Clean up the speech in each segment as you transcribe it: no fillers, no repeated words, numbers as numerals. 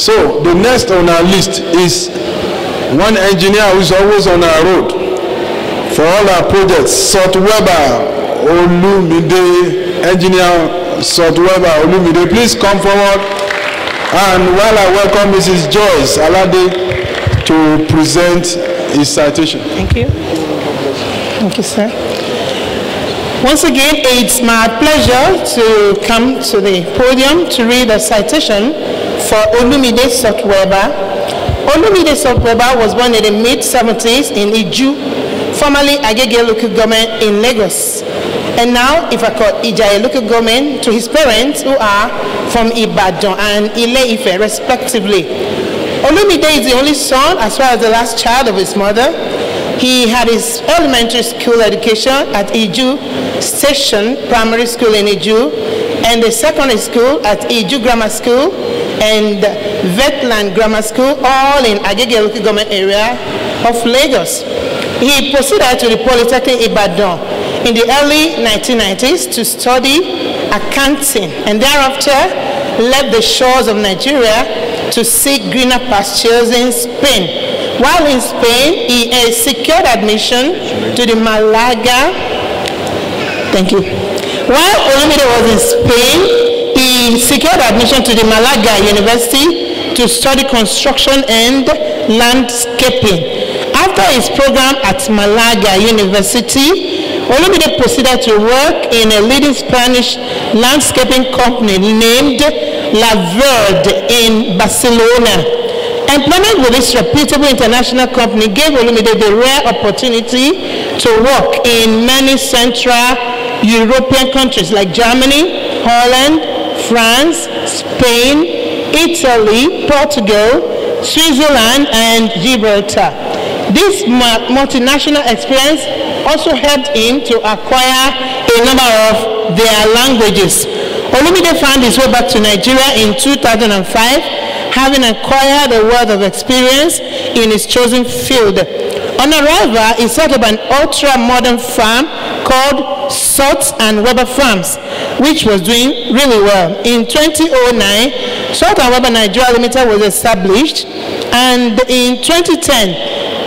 So the next on our list is one engineer who is always on our road for all our projects, Salt Weber Olumide, engineer Salt Weber Olumide. Please come forward. And while I welcome Mrs. Joyce Alade to present his citation. Thank you. Thank you, sir. Once again, it's my pleasure to come to the podium to read a citation for Olumide Salt Weber. Olumide Salt Weber was born in the mid-70s in Iju, formerly Agege local government in Lagos, and now if I call Ijaye local government, to his parents who are from Ibadan and Ile-Ife respectively. Olumide is the only son as well as the last child of his mother. He had his elementary school education at Iju Station Primary School in Iju, and the secondary school at Iju Grammar School and Vetland Grammar School, all in Agege local government area of Lagos. He proceeded to the Polytechnic Ibadan in the early 1990s to study accounting, and thereafter left the shores of Nigeria to seek greener pastures in Spain. While in Spain, he secured admission to the Malaga. Thank you. While Olumide was in Spain, he secured admission to the Malaga University to study construction and landscaping. After his program at Malaga University, Olumide proceeded to work in a leading Spanish landscaping company named La Verde in Barcelona. Employment with this reputable international company gave Olumide the rare opportunity to work in many Central European countries like Germany, Holland, France, Spain, Italy, Portugal, Switzerland, and Gibraltar. This multinational experience also helped him to acquire a number of their languages. Olumide found his way back to Nigeria in 2005, having acquired a wealth of experience in his chosen field. On arrival, he set up an ultra-modern farm called Salt and Weber Farms, which was doing really well. In 2009, Salt and Weber Nigeria Limited was established, and in 2010,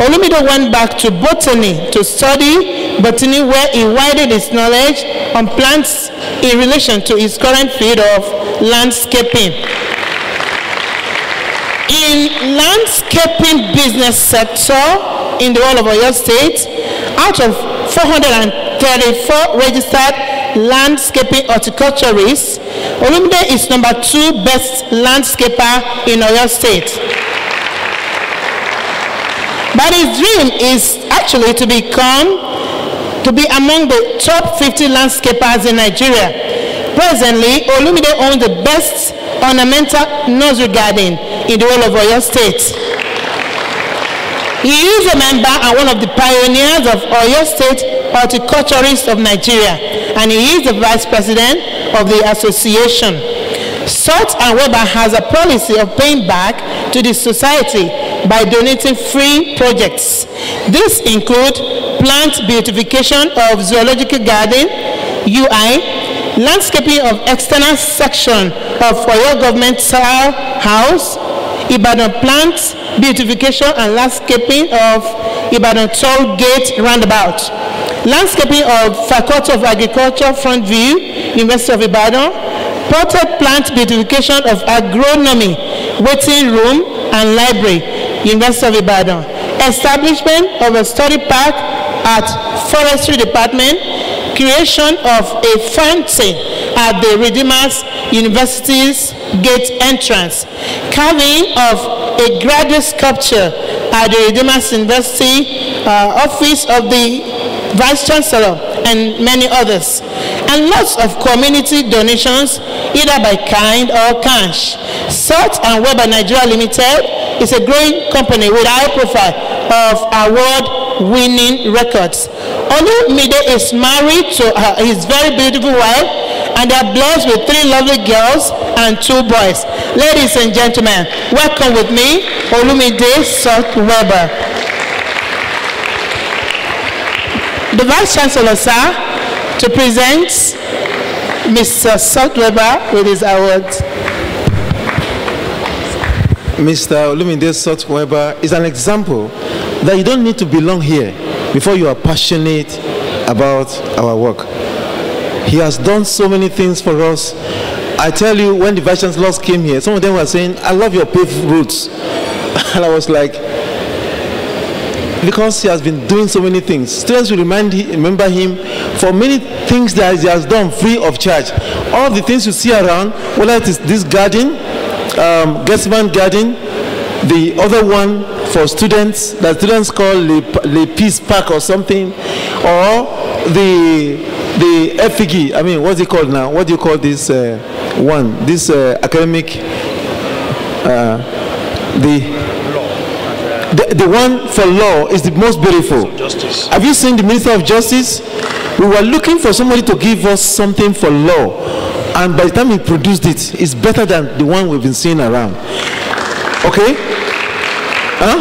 Olumide went back to botany to study botany, where he widened his knowledge on plants in relation to his current field of landscaping. In landscaping business sector in the whole of Oyo State, out of 434 registered landscaping horticulturists, Olumide is number 2 best landscaper in Oyo State. But his dream is actually to be among the top 50 landscapers in Nigeria. Presently, Olumide owns the best ornamental nursery garden in the whole of Oyo State. He is a member and one of the pioneers of Oyo State Horticulturists of Nigeria, and he is the vice president of the association. Salt and Weber has a policy of paying back to the society by donating free projects. These include plant beautification of zoological garden, UI, landscaping of external section of Oyo Government House, Ibadan plant beautification and landscaping of Ibadan Toll Gate Roundabout, landscaping of Faculty of Agriculture Front View, University of Ibadan, potted plant beautification of agronomy, waiting room and library, University of Ibadan, establishment of a study park at Forestry Department, creation of a fountain at the Redeemers University's gate entrance, carving of a graduate sculpture at the Redeemers University office of the Vice Chancellor, and many others, and lots of community donations, either by kind or cash. Salt and Weber Nigeria Limited is a growing company with a high profile of award-winning records. Olumide is married to his very beautiful wife, and they are blessed with 3 lovely girls and 2 boys. Ladies and gentlemen, welcome with me, Olumide Salt Weber. The Vice Chancellor, sir, to present Mr. Salt Weber with his awards. Mr. Olumide Sot-Webber is an example that you don't need to belong here before you are passionate about our work. He has done so many things for us. I tell you, when the Vice Chancellors came here, some of them were saying, I love your paved roads. And I was like, because he has been doing so many things. Students will remember him for many things that he has done free of charge. All the things you see around, whether it is this garden, Getsman Garden, the other one for students, that students call Le Peace Park or something, or the FIGI, I mean, what's it called now? What do you call this one? This academic, the one for law is the most beautiful. Justice. Have you seen the Minister of Justice? We were looking for somebody to give us something for law, and by the time he produced it, it's better than the one we've been seeing around. Okay? Huh?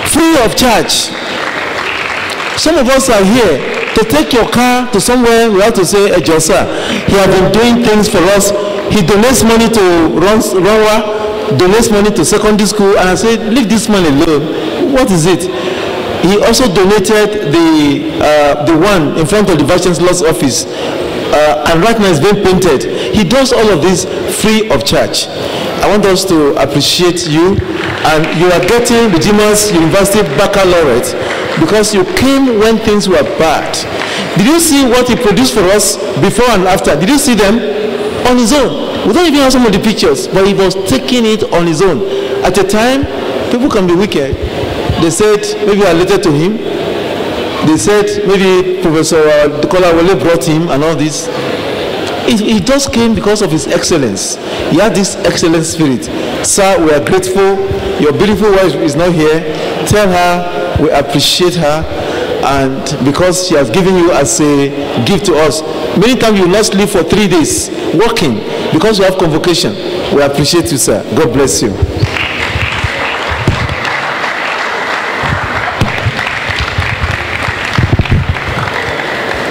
Free of charge. Some of us are here to take your car to somewhere. We have to say, hey, Josa, he has been doing things for us. He donates money to Ronwa, donates money to secondary school, and I said, leave this money alone. What is it? He also donated the one in front of the Vice Chancellor's office, and right now it's being painted. He does all of this free of charge. I want us to appreciate you, and you are getting the Redeemers University Baccalaureate because you came when things were bad. Did you see what he produced for us before and after? Did you see them? On his own. We don't even have some of the pictures, but he was taking it on his own. At the time, people can be wicked. They said maybe I related to him. They said maybe Professor Kolawole brought him and all this. He just came because of his excellence. He had this excellent spirit. Sir, we are grateful. Your beautiful wife is not here. Tell her we appreciate her, and because she has given you as a gift to us. Many times you will not sleep for 3 days working because you have convocation. We appreciate you, sir. God bless you.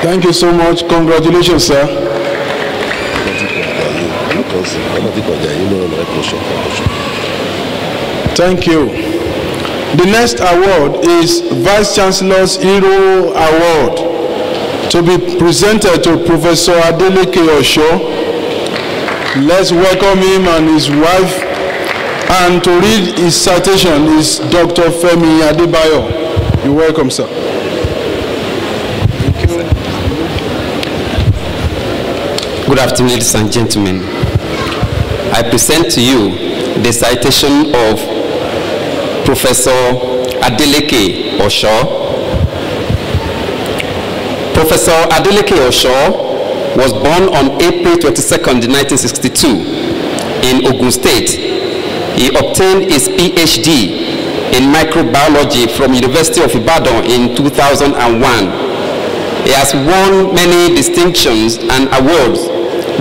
Thank you so much. Congratulations, sir. Thank you. The next award is Vice Chancellor's Hero Award, to be presented to Professor Adeleke Osho. Let's welcome him and his wife. And to read his citation is Dr. Femi Adebayo. You're welcome, sir. Thank you. Good afternoon, ladies and gentlemen. I present to you the citation of Professor Adeleke Osho. Professor Adeleke Osho was born on April 22nd, 1962 in Ogun State. He obtained his PhD in microbiology from University of Ibadan in 2001. He has won many distinctions and awards,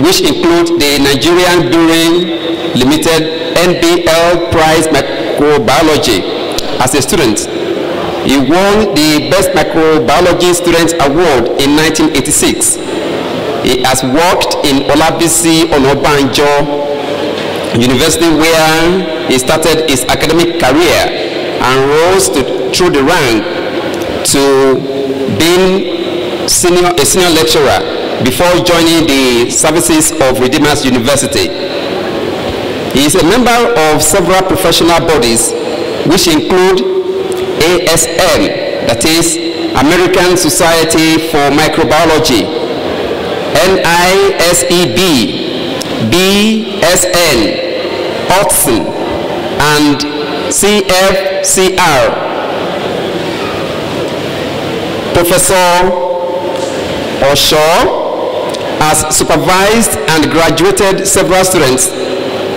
which include the Nigerian Brewing Limited NBL Prize Microbiology as a student. He won the Best Microbiology Student Award in 1986. He has worked in Olabisi Onabanjo University, where he started his academic career and rose through the rank to being a senior lecturer before joining the services of Redeemers University. He is a member of several professional bodies, which include ASM, that is American Society for Microbiology, NISEB, BSN, OTSN, and CFCR. Professor Osho has supervised and graduated several students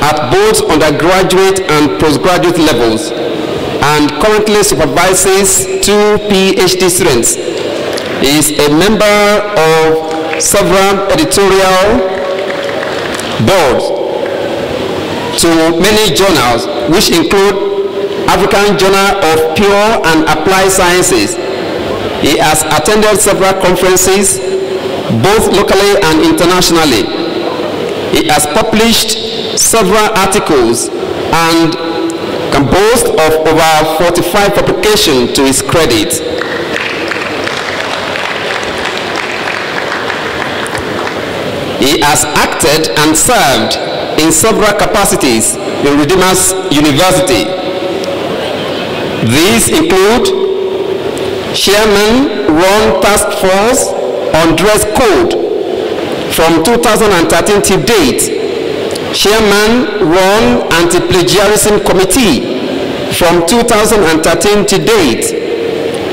at both undergraduate and postgraduate levels, and currently supervises 2 PhD students. He is a member of several editorial boards to many journals, which include African Journal of Pure and Applied Sciences. He has attended several conferences, both locally and internationally. He has published several articles and can boast of over 45 publications to his credit. He has acted and served in several capacities in Redeemers University. These include Chairman Ron Task Force on Dress Code from 2013 to date, Chairman Ron Anti-Plagiarism Committee from 2013 to date,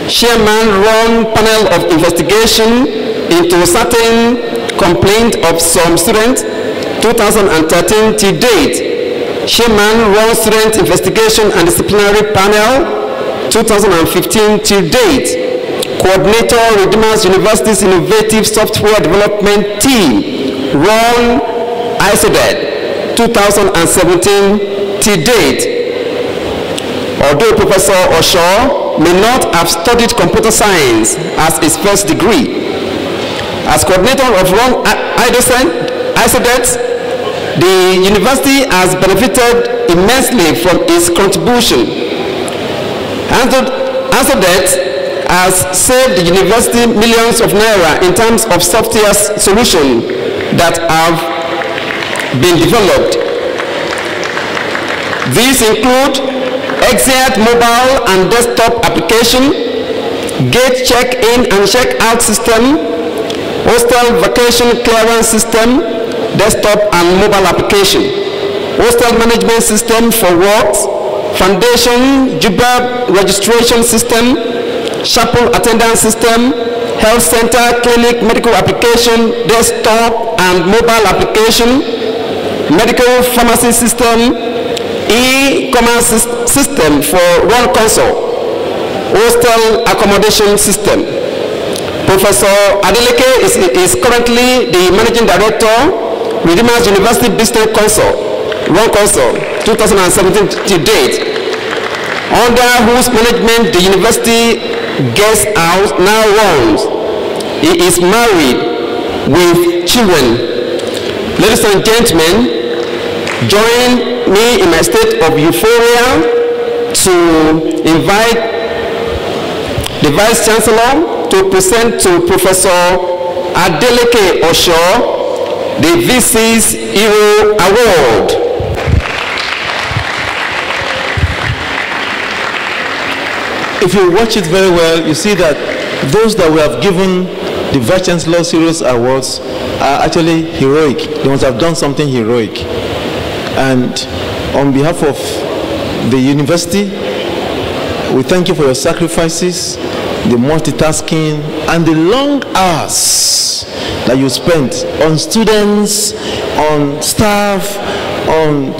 Chairman Ron Panel of Investigation into certain complaints of some students 2013 to date, Chairman Ron Student Investigation and Disciplinary Panel 2015 to date, Coordinator Redeemers University's Innovative Software Development Team, Ron ISODED, 2017 to date. Although Professor Osho may not have studied computer science as his first degree, as coordinator of Ron ISODED, the university has benefited immensely from his contribution. ISODED has saved the university millions of naira in terms of software solutions that have been developed. These include Exit mobile and desktop application, gate check-in and check-out system, hostel vacation clearance system, desktop and mobile application, hostel management system for works, foundation, JUBA registration system, chapel attendance system, health center, clinic, medical application, desktop and mobile application, medical pharmacy system, e-commerce system for Ron Console, hostel accommodation system. Professor Adeleke is currently the Managing Director, Redeemers University Business Council, Ron Console, 2017 to date, under whose management the university guest house now runs. He is married with children. Ladies and gentlemen, join me in my state of euphoria to invite the Vice Chancellor to present to Professor Adeleke Osho the VC's Hero Award. If you watch it very well, you see that those that we have given the Vice Chancellor's Heroes Awards are actually heroic. They must have done something heroic. And on behalf of the university, we thank you for your sacrifices, the multitasking, and the long hours that you spent on students, on staff, on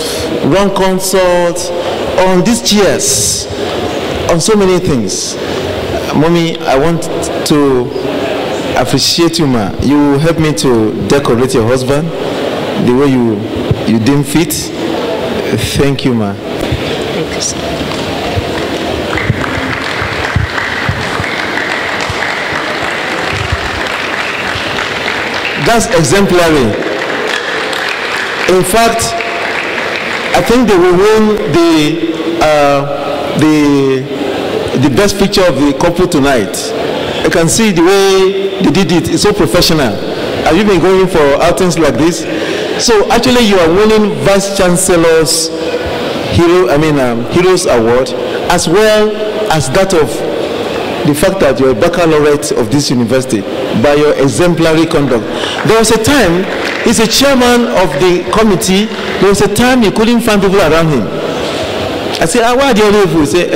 Ron Consult, on these chairs, on so many things. Mommy, I want to appreciate you, ma. You helped me to decorate your husband the way you deem fit. Thank you, ma. Thank you, sir. That's exemplary. In fact, I think they will win the best picture of the couple tonight. You can see the way they did it. It's so professional. Have you been going for outings like this? So actually, you are winning Vice Chancellor's Heroes Award, as well as that of the fact that you're a baccalaureate of this university by your exemplary conduct. There was a time, he's a chairman of the committee, there was a time he couldn't find people around him. I said, why do you live? He said,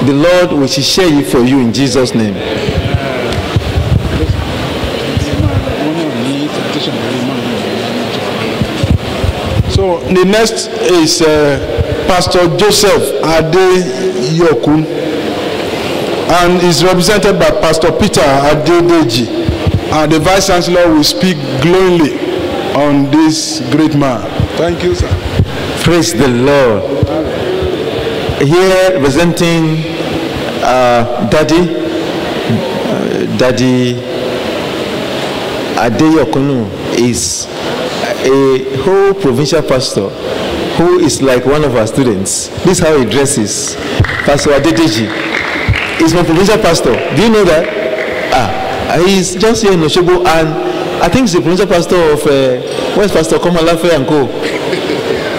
the Lord will share you for you in Jesus' name. So the next is Pastor Joseph Adeyokun, and is represented by Pastor Peter Adedeji. And the Vice Chancellor will speak glowingly on this great man. Thank you, sir. Praise the Lord. Here representing Daddy Adeyokunu is a whole provincial pastor who is like one of our students. This is how he dresses. Pastor Adedeji. He's my provincial pastor. Do you know that? He's just here in Oshobo, and I think he's the provincial pastor of where's Pastor Komalafe and Co.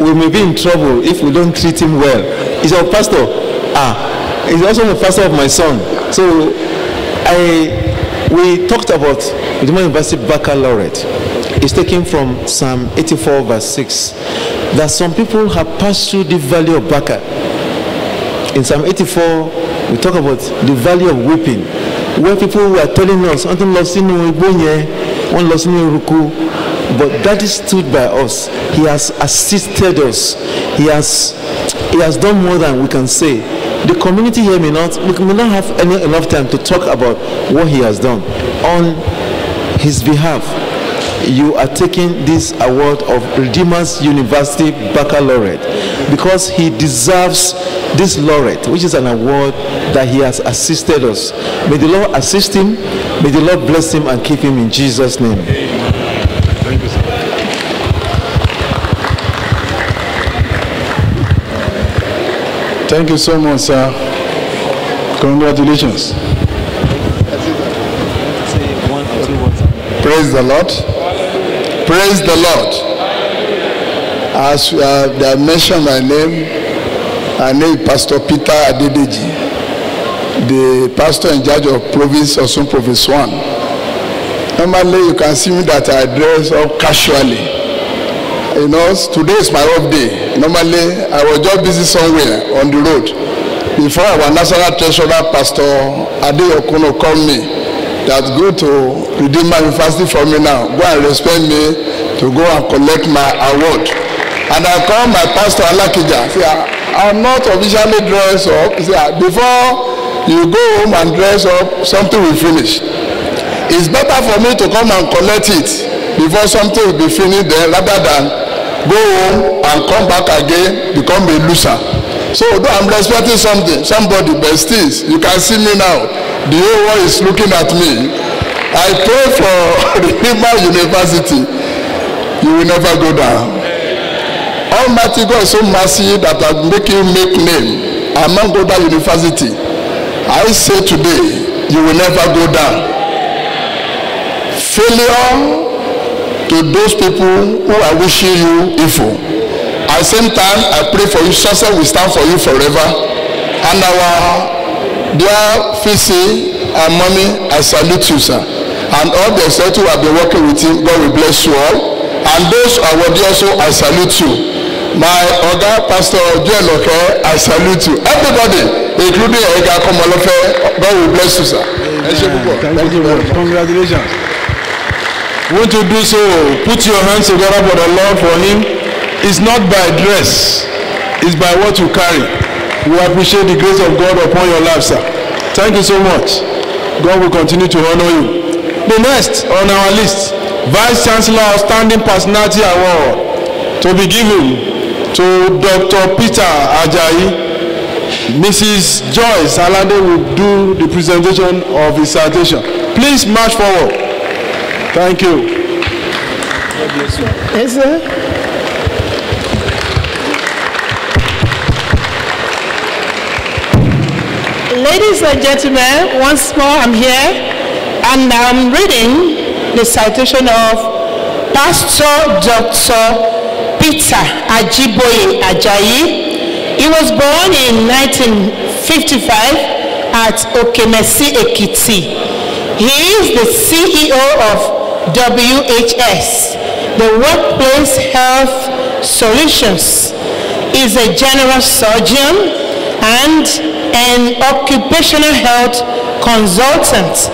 We may be in trouble if we don't treat him well. He's our pastor. He's also the pastor of my son. So we talked about the University Baccalaureate. It's taken from Psalm 84 verse 6. That some people have passed through the valley of Baca. In Psalm 84, we talk about the valley of weeping, where people were telling us, but Daddy stood by us. He has assisted us. He has done more than we can say. The community here we may not have enough time to talk about what he has done. On his behalf, you are taking this award of Redeemers University Baccalaureate because he deserves this laureate, which is an award that he has assisted us. May the Lord assist him. May the Lord bless him and keep him in Jesus' name. Thank you, sir. Thank you so much, sir. Congratulations. Praise the Lord. Praise the Lord. As they have mentioned my name is Pastor Peter Adedeji, the pastor in charge of Province Osun Province 1. Normally, you can see me that I dress up casually. You know, today is my off day. Normally, I was just busy somewhere on the road. Before our national treasurer, Pastor Adeokuno, called me that go to Redeemer University for me now. Go and respect me to go and collect my award. And I called my pastor Alakija. Say, I'm not officially dressed up. Say, before you go home and dress up, something will finish. It's better for me to come and collect it before something will be finished there, rather than go home and come back again, become a loser. So though I'm respecting somebody, but still, you can see me now. The whole world is looking at me. I pray for Redeemer University. You will never go down. Almighty God is so mercy that I'm making you make name among other university. I say today, you will never go down. Failure to those people who are wishing you evil. At the same time, I pray for you, success will stand for you forever. And our dear Fisi and mommy, I salute you, sir. And all the staff who have been working with him, God will bless you all. And those who are worthy also, I salute you. My Oga, Pastor Joel Oke, I salute you. Everybody, including Ega Komolofe, God will bless you, sir. Thank you very much. Congratulations. Want to do so, put your hands together for the Lord for him. It's not by dress, it's by what you carry. We appreciate the grace of God upon your life, sir. Thank you so much. God will continue to honor you. The next on our list, Vice Chancellor Outstanding Personality Award, to be given to Dr. Peter Ajayi. Mrs. Joyce Alade will do the presentation of his citation. Please march forward. Thank you. Yes, sir. Ladies and gentlemen, once more I'm here and I'm reading the citation of Pastor Dr. Peter Ajiboye Ajayi. He was born in 1955 at Okemesi, Ekiti. He is the CEO of WHS, the Workplace Health Solutions. He is a general surgeon and an occupational health consultant.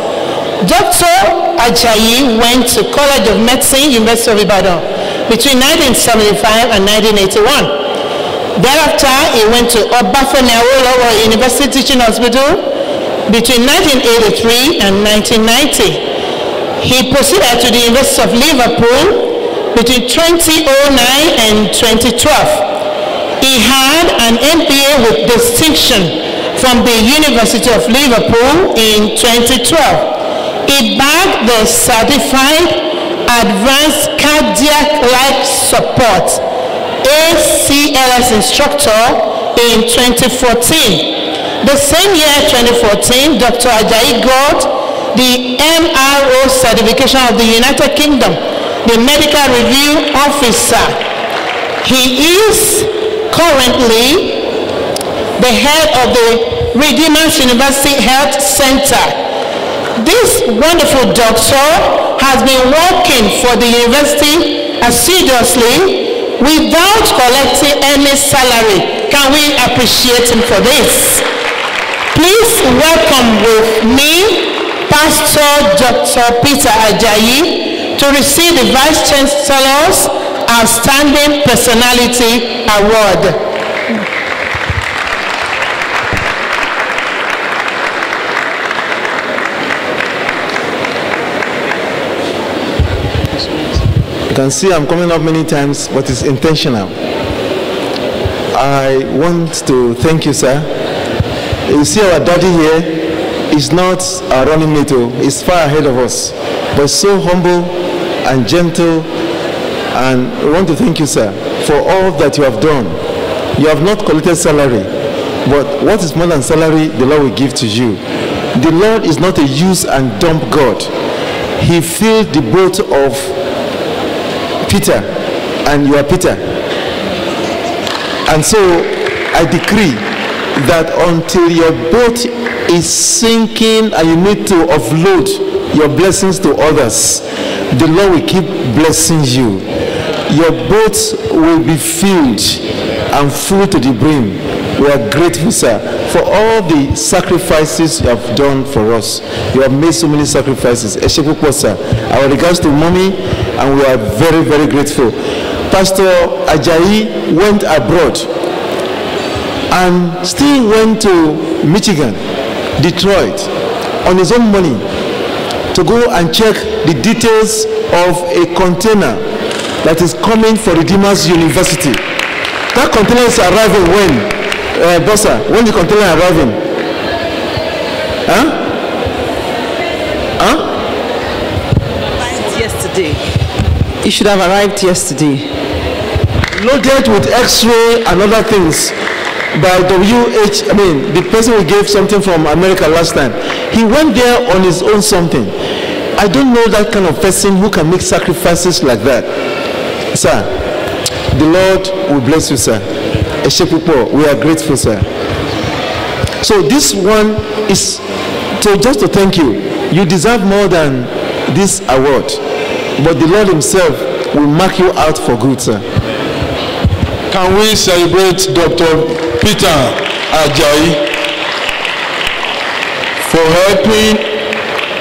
Dr. Ajayi went to College of Medicine, University of Ibadan, between 1975 and 1981. Thereafter, he went to Obafemi Awolowo University Teaching Hospital between 1983 and 1990. He proceeded to the University of Liverpool between 2009 and 2012. He had an MBA with distinction from the University of Liverpool in 2012. He bagged the Certified Advanced Cardiac Life Support ACLS instructor in 2014. The same year, 2014, Dr. Ajayi got the MRO certification of the United Kingdom, the Medical Review Officer. He is currently the head of the Redeemers University Health Center. This wonderful doctor has been working for the university assiduously without collecting any salary. Can we appreciate him for this? Please welcome with me Pastor Dr. Peter Ajayi to receive the Vice Chancellor's Outstanding Personality Award. You can see I'm coming up many times, but it's intentional. I want to thank you, sir. You see our daddy here is not our running mate, he's far ahead of us, but so humble and gentle. And I want to thank you, sir, for all that you have done. You have not collected salary, but what is more than salary, the Lord will give to you. The Lord is not a use and dump God. He filled the boat of Peter, and you are Peter. And so I decree that until your boat is sinking and you need to offload your blessings to others, the Lord will keep blessing you. Your boat will be filled and full to the brim. We are grateful, sir, for all the sacrifices you have done for us. You have made so many sacrifices. Eshepupo, sir. Our regards to mommy, and we are very, very grateful. Pastor Ajayi went abroad and still went to Michigan, Detroit, on his own money to go and check the details of a container that is coming for Redeemers University. That container is arriving when? Bossa, when the container arriving? Yesterday. It should have arrived yesterday. Loaded with X-ray and other things by the person who gave something from America last time. He went there on his own something. I don't know that kind of person who can make sacrifices like that. Sir, the Lord will bless you, sir. Eshepupo, we are grateful, sir. So this one is just to thank you. You deserve more than this award, but the Lord himself will mark you out for good, sir. Can we celebrate Dr. Peter Ajayi for helping,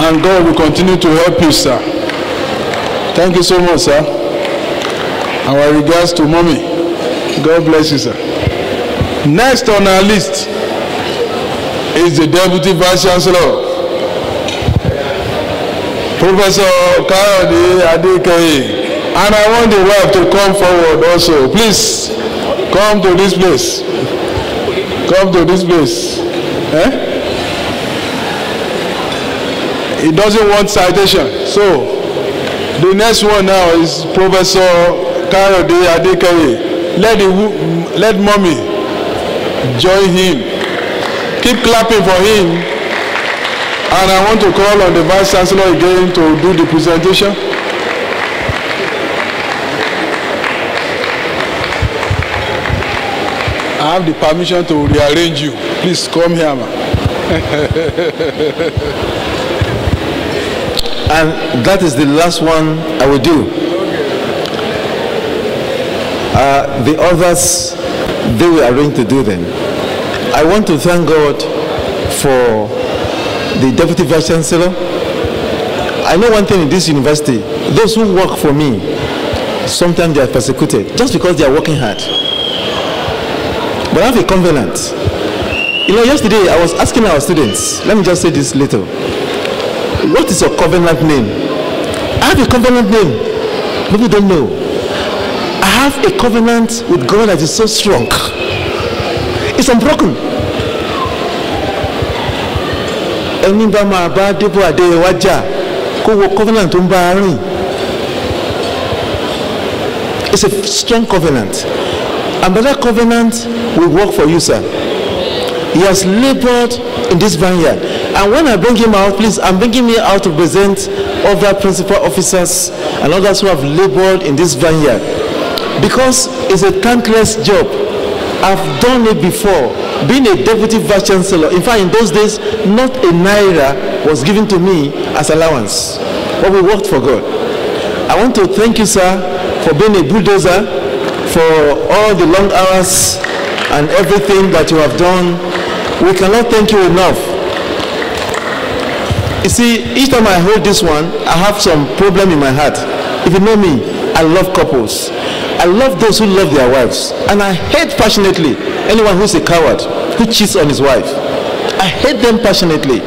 and God will continue to help you, sir. Thank you so much, sir. Our regards to mommy. God bless you, sir. Next on our list is the Deputy Vice Chancellor, Professor Kayode Adekaye. And I want the wife to come forward also. Please, come to this place. Come to this place. He doesn't want citation. So, the next one now is Professor Kayode Adekaye. Let mommy join him. Keep clapping for him. And I want to call on the Vice Chancellor again to do the presentation. I have the permission to rearrange you. Please come here, man. And that is the last one I will do. The others, they will arrange to do them. I want to thank God for the Deputy Vice Chancellor. I know one thing in this university, those who work for me, sometimes they are persecuted just because they are working hard. But I have a covenant. You know, yesterday I was asking our students, let me just say this little. What is your covenant name? I have a covenant name. People don't know. I have a covenant with God that is so strong. It's unbroken. Ẹni bá máa bá Débò Adéwájà kó wo covenant tó ń bá rìn. It's a strong covenant. And by that covenant, we work for you, sir. He has labored in this vineyard. And when I bring him out, please, I'm bringing him out to present other principal officers and others who have labored in this vineyard. Because it's a thankless job. I've done it before. Being a deputy vice chancellor, in fact, in those days, not a naira was given to me as allowance. But we worked for God. I want to thank you, sir, for being a bulldozer, for all the long hours and everything that you have done. We cannot thank you enough. You see, each time I hold this one, I have some problem in my heart. If you know me, I love couples. I love those who love their wives. And I hate passionately anyone who's a coward, who cheats on his wife. I hate them passionately.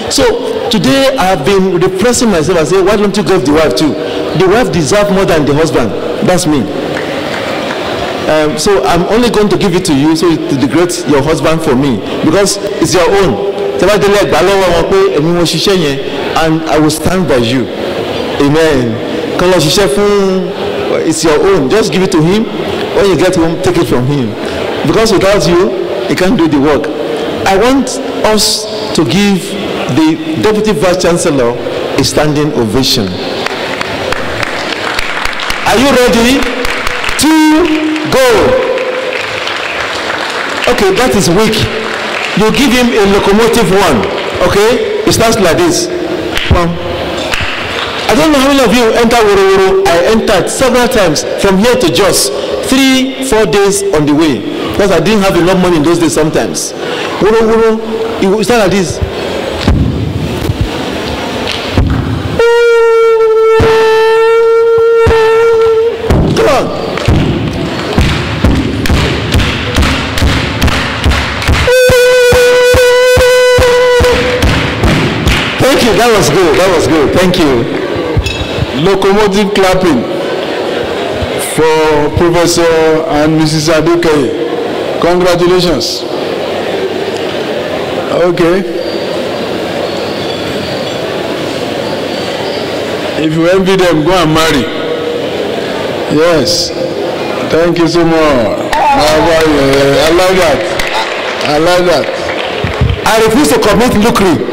So today I have been repressing myself and say, why don't you give the wife too? The wife deserves more than the husband. That's me. So I'm only going to give it to you so to degrade your husband for me, because it's your own. And I will stand by you. Amen. It's your own. Just give it to him. When you get home, take it from him. Because without you, he can't do the work. I want us to give the Deputy Vice Chancellor a standing ovation. Are you ready? 2, go. Okay, that is weak. You give him a locomotive one. Okay? It starts like this. I don't know how many of you enter Woro. I entered several times from here to Jos. 3-4 days on the way. Because I didn't have enough money in those days sometimes. Woro, you start like this. Come on. Thank you. That was good. That was good. Thank you. Locomotive clapping for Professor and Mrs. Aduke. Congratulations. Okay. If you envy them, go and marry. Yes. Thank you so much. I like that. I like that. I refuse to commit lucre.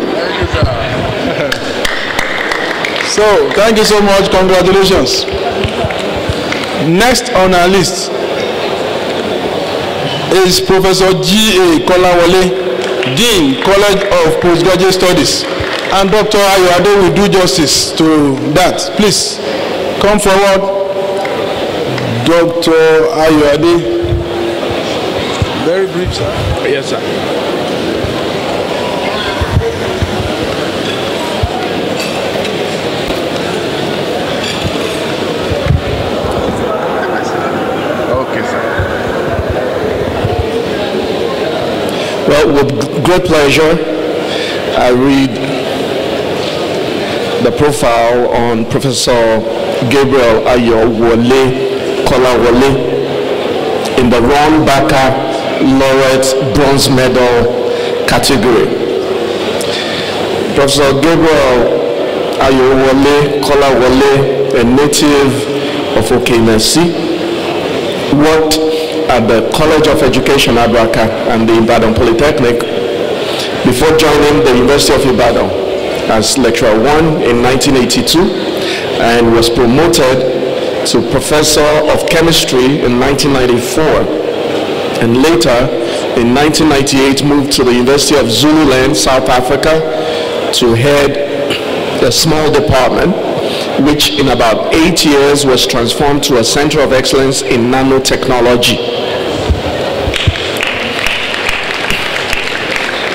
So, thank you so much. Congratulations. Next on our list is Professor G.A. Kolawole, Dean, College of Postgraduate Studies. And Dr. Ayoade will do justice to that. Please, come forward. Dr. Ayoade. Very brief, sir. Yes, sir. Well, with great pleasure, I read the profile on Professor Gabriel Ayowole Kolawole in the Ron Baker Laureate Bronze Medal category. Professor Gabriel Ayowole Kolawole, a native of Okenesi, worked at the College of Education Abraka and the Ibadan Polytechnic before joining the University of Ibadan as lecturer 1 in 1982 and was promoted to professor of chemistry in 1994, and later in 1998 moved to the University of Zululand, South Africa to head a small department which in about 8 years was transformed to a center of excellence in nanotechnology.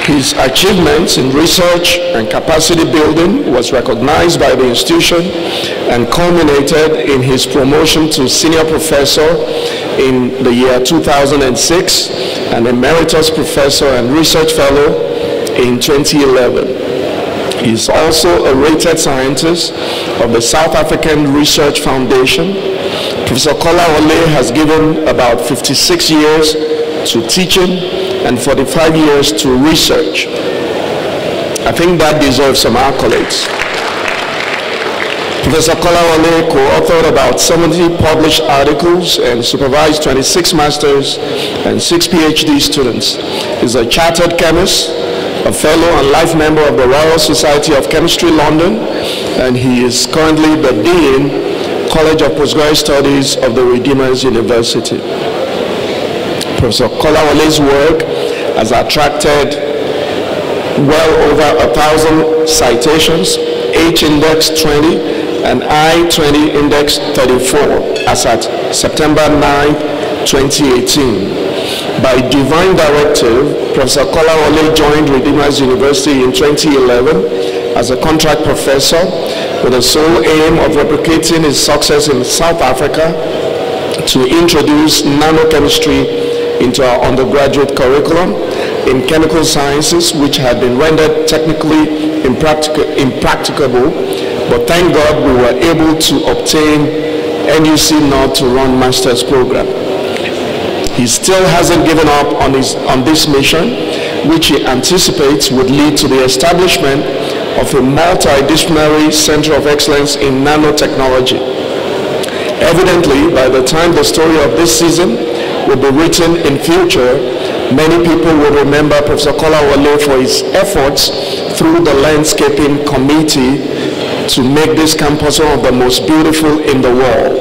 His achievements in research and capacity building was recognized by the institution and culminated in his promotion to senior professor in the year 2006 and emeritus professor and research fellow in 2011. He is also a rated scientist of the South African Research Foundation. Professor Kolawole has given about 56 years to teaching and 45 years to research. I think that deserves some accolades. Professor Kolawole co-authored about 70 published articles and supervised 26 masters and 6 PhD students. He's a chartered chemist, a fellow and life member of the Royal Society of Chemistry, London, and he is currently the Dean, College of Postgraduate Studies of the Redeemers University. Professor Kolawole's work has attracted well over 1,000 citations, H-Index 20 and I-20 Index 34 as at September 9, 2018. By divine directive, Professor Kolawole joined Redeemers University in 2011 as a contract professor with the sole aim of replicating his success in South Africa to introduce nanochemistry into our undergraduate curriculum in chemical sciences, which had been rendered technically impracticable, but thank God we were able to obtain NUC North to run master's program. He still hasn't given up on this mission, which he anticipates would lead to the establishment of a multidisciplinary center of excellence in nanotechnology. Evidently, by the time the story of this season will be written in future, many people will remember Professor Kolawole for his efforts through the Landscaping Committee to make this campus one of the most beautiful in the world.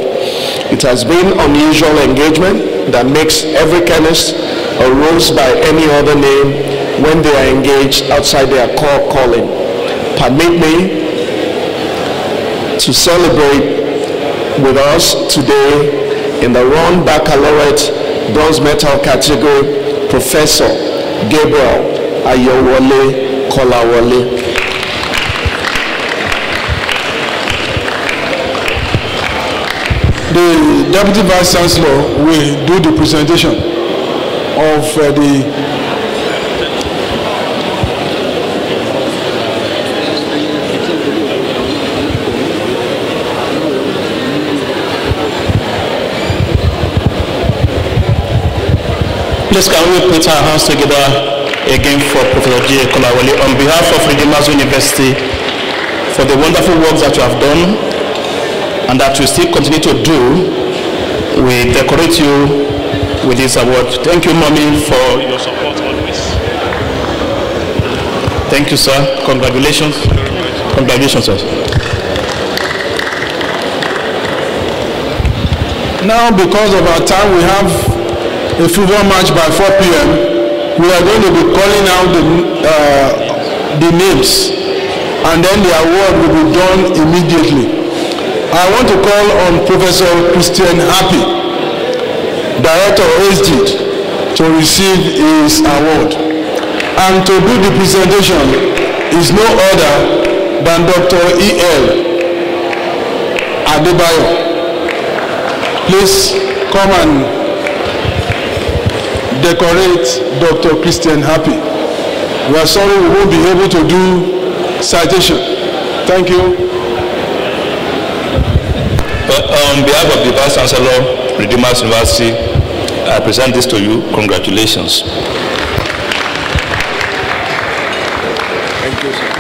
It has been unusual engagement that makes every chemist a rose by any other name when they are engaged outside their core calling. Permit me to celebrate with us today in the Ron Baccalaureate Bronze Medal category, Professor Gabriel Ayowole Kolawole. The Deputy Vice Chancellor will do the presentation of the Please can we put our hands together again for Professor J. Kolawole on behalf of Redeemers University for the wonderful work that you have done and that you still continue to do. We decorate you with this award. Thank you, Mommy, for your support always. Thank you, sir. Congratulations. Congratulations, sir. Now, because of our time, we have a football match by 4 p.m. We are going to be calling out the names, and then the award will be done immediately. I want to call on Professor Christian Happy, Director of OSGID, to receive his award. And to do the presentation is no other than Dr. E.L. Adebayo. Please come and decorate Dr. Christian Happy. We are sorry we won't be able to do citation. Thank you. On behalf of the Vice Chancellor, Redeemers University, I present this to you. Congratulations. Thank you, sir.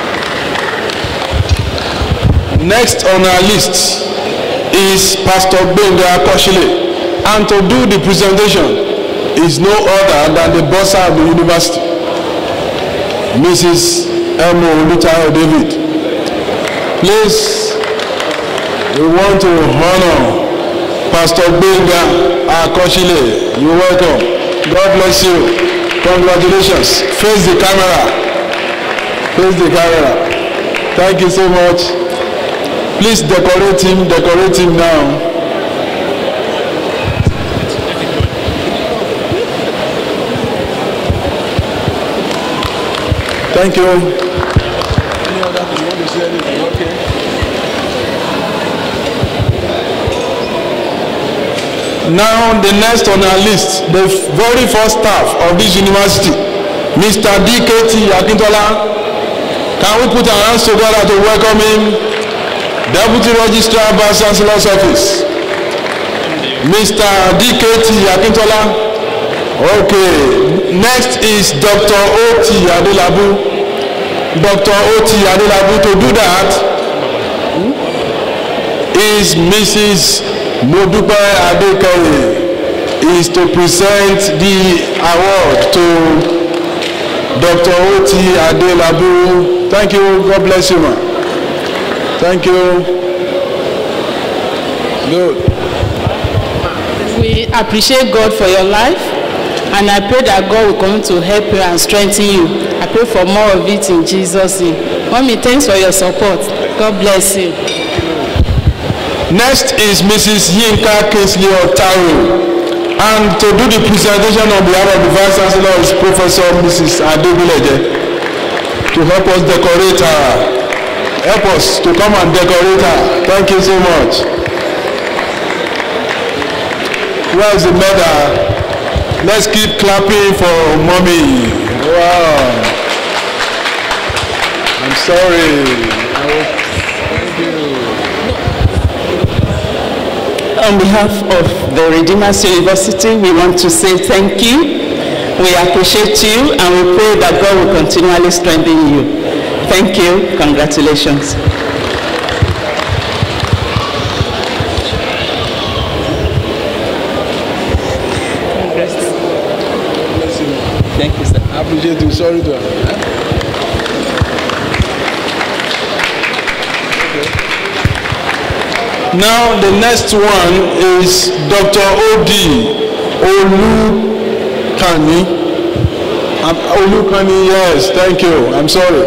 Next on our list is Pastor Benga Akoshile, and to do the presentation is no other than the boss of the university, Mrs. Emo Lutayo David. Please, we want to honor Pastor Benga Akoshile. You're welcome. God bless you. Congratulations. Face the camera. Face the camera. Thank you so much. Please decorate him now. Thank you. Any other thing you want to say anything? Okay. Now the next on our list, the very first staff of this university, Mr. D.K.T. Akintola. Can we put our hands together to welcome him? Deputy Registrar Vice Chancellor's Office, Mr. D.K.T. Akintola. Okay, next is Dr. O.T. Adelabu. Dr. O.T. Adelabu, to do that, is Mrs. Modupe Adekeye. Is to present the award to Dr. Oti Adelabu. Thank you. God bless you, man. Thank you. Good. We appreciate God for your life, and I pray that God will come to help you and strengthen you. I pray for more of it in Jesus' name. Mommy, thanks for your support. God bless you. Next is Mrs. Yinka Kingsley Otaru. And to do the presentation on behalf of the Vice Chancellor is Professor Mrs. Adebileje to help us decorate her. Help us to come and decorate her. Thank you so much. Where is the medal? Let's keep clapping for Mommy. Wow. I'm sorry. Thank you. On behalf of the Redeemers University, we want to say thank you. We appreciate you, and we pray that God will continually strengthen you. Thank you. Congratulations. Thank you, sir. I appreciate you. Sorry to Now the next one is Dr. Odi Olukani. Olukani, yes, thank you. I'm sorry.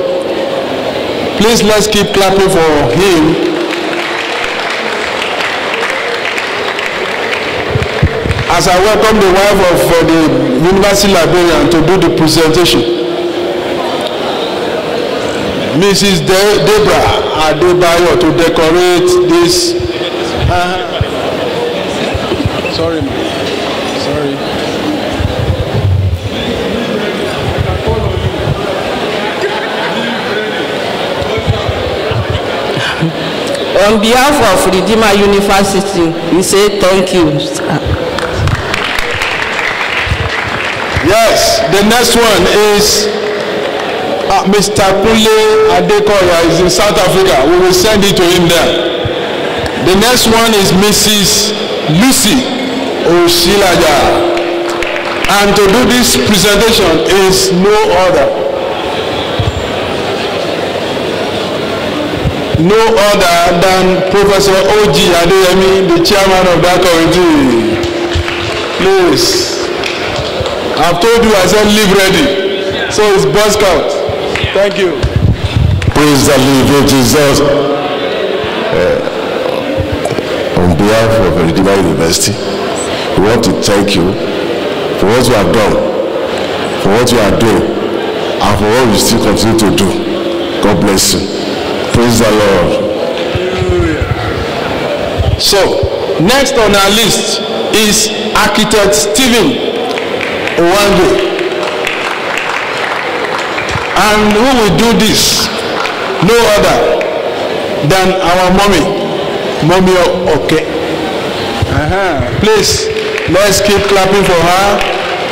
Please let's keep clapping for him. As I welcome the wife of the university librarian to do the presentation, Mrs. Deborah Adebayo, to decorate this. Sorry, man. Sorry. On behalf of Redeemer University, we say thank you. Yes, the next one is Mr. Kule Adekoya is in South Africa. We will send it to him there. The next one is Mrs. Lucy Oshilaja. And to do this presentation is no other than Professor Oji Adeyemi, the chairman of that committee. Please. I've told you, I said live ready. So it's Boy Scout. Thank you. Praise the living Jesus. On behalf of Redeemer University, we want to thank you for what you have done, for what you are doing, and for what you still continue to do. God bless you. Praise the Lord. So, next on our list is Architect Stephen Owango. And who will do this? No other than our mommy Okay. Please, let's keep clapping for her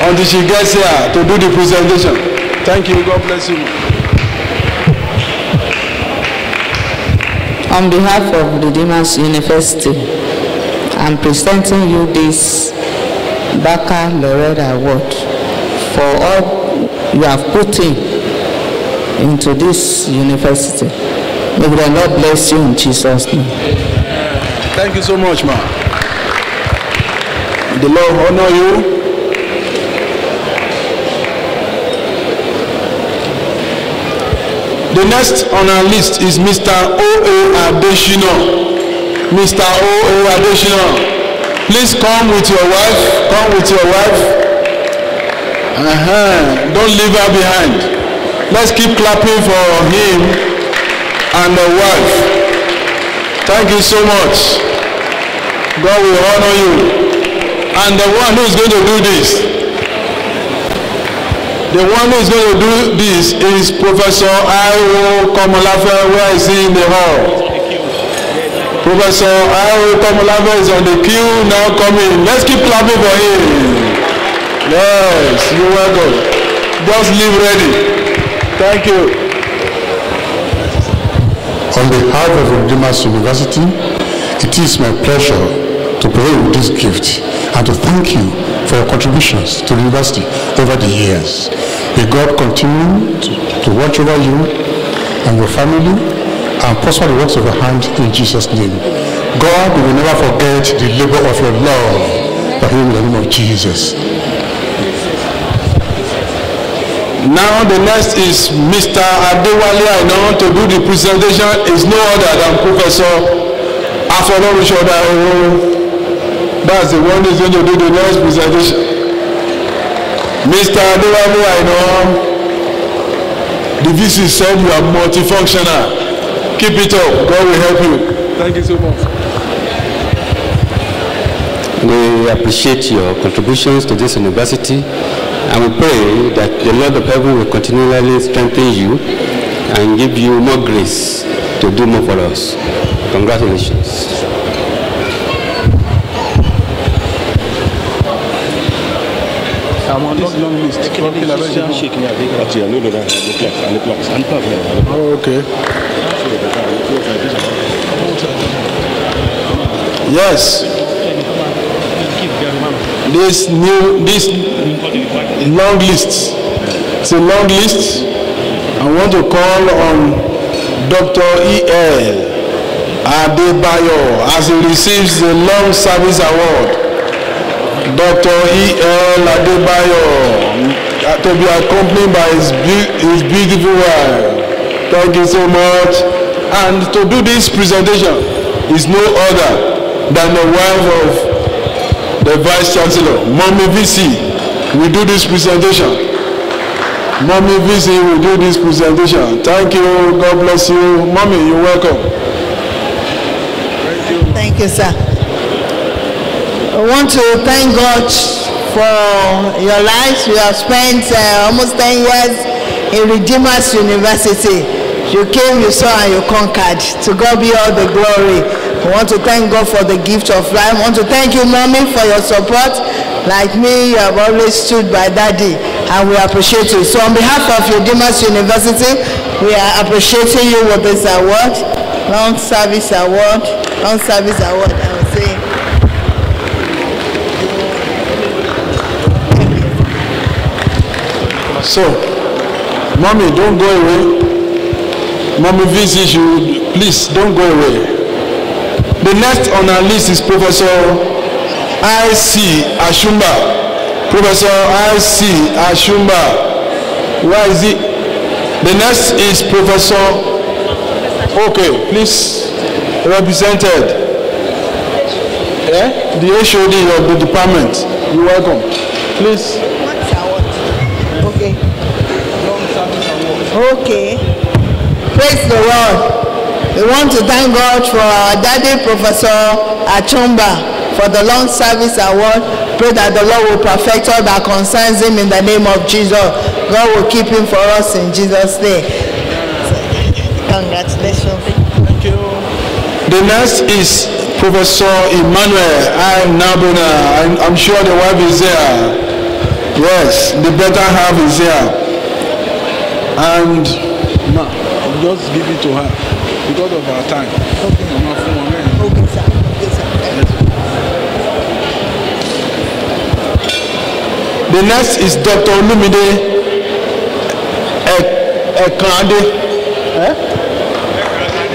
until she gets here to do the presentation. Thank you. God bless you. On behalf of Redeemers University, I'm presenting you this Baccalaureate Award for all you have put into this university. May the Lord bless you in Jesus' name. Thank you so much, ma. The Lord honor you. The next on our list is Mr. O.A. Adeshina. Mr. O.A. Adeshina, please come with your wife. Come with your wife. Don't leave her behind. Let's keep clapping for him and the wife. Thank you so much. God will honor you. And the one who is going to do this, is Professor Ayo Komolafe. Where is he in the hall? Professor Ayo Komolafe is on the queue now coming. Let's keep clapping for him. Yes, you're welcome. Just live ready. Thank you. On behalf of Redeemers University, It is my pleasure to pray with this gift and to thank you for your contributions to the university over the years. May God continue to watch over you and your family and prosper the works of your hand in Jesus' name. God will never forget the labor of your love for him in the name of Jesus. Now the next is Mr. Adewale Aina to do the presentation. Is no other than Professor Afolarishoda. That's the one who's going to do the next presentation. Mr. Adewale Aina, the VC said you are multifunctional. Keep it up. God will help you. Thank you so much. We appreciate your contributions to this university, and we pray that the Lord of heaven will continually strengthen you and give you more grace to do more for us. Congratulations. I'm on this long list. Oh, okay. Yes. This long list. It's a long list. I want to call on Dr. E.L. Adebayo as he receives the Long Service Award. Dr. E.L. Adebayo to be accompanied by his beautiful wife. Thank you so much. And to do this presentation is no other than the wife of the Vice Chancellor, Mommy VC. We do this presentation. Mommy VC will do this presentation. Thank you. God bless you. Mommy, you're welcome. Thank you, sir. I want to thank God for your lives. You have spent almost 10 years in Redeemers University. You came, you saw, and you conquered. To God be all the glory. I want to thank God for the gift of life. I want to thank you, Mommy, for your support. Like me, you have always stood by Daddy, and we appreciate you. So on behalf of Redeemers University, we are appreciating you with this award, Long Service Award. Long Service Award, I would say. So, Mommy, don't go away. Mommy visit you. Please, don't go away. The next on our list is Professor I.C. Ashumba. Professor I.C. Ashumba. Where is it? The next is Professor. Okay, please. Represented. Yeah? The HOD of the department. You're welcome. Please. Okay. Okay. Praise the Lord. We want to thank God for our Daddy, Professor Achumba, for the Long Service Award. Pray that the Lord will perfect all that concerns him in the name of Jesus. God will keep him for us in Jesus' name. Congratulations. Thank you. The next is Professor Emmanuel Nabuna. I'm sure the wife is there. Yes, the better half is here. And just give it to her because of our time. Okay, sir. Okay, sir. The next is Dr. Olumide Ekande.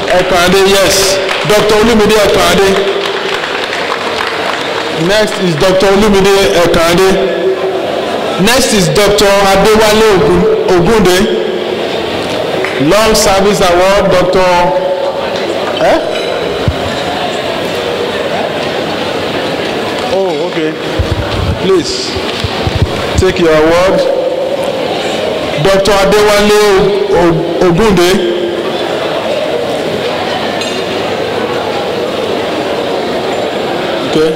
Ekande, yes. Dr. Olumide Ekande. Next is Dr. Olumide Ekande. Next is Dr. Adewale Ogunde. Long Service Award, Dr. Oh, okay. Please take your award. Dr. Adewale Ogunde. Okay.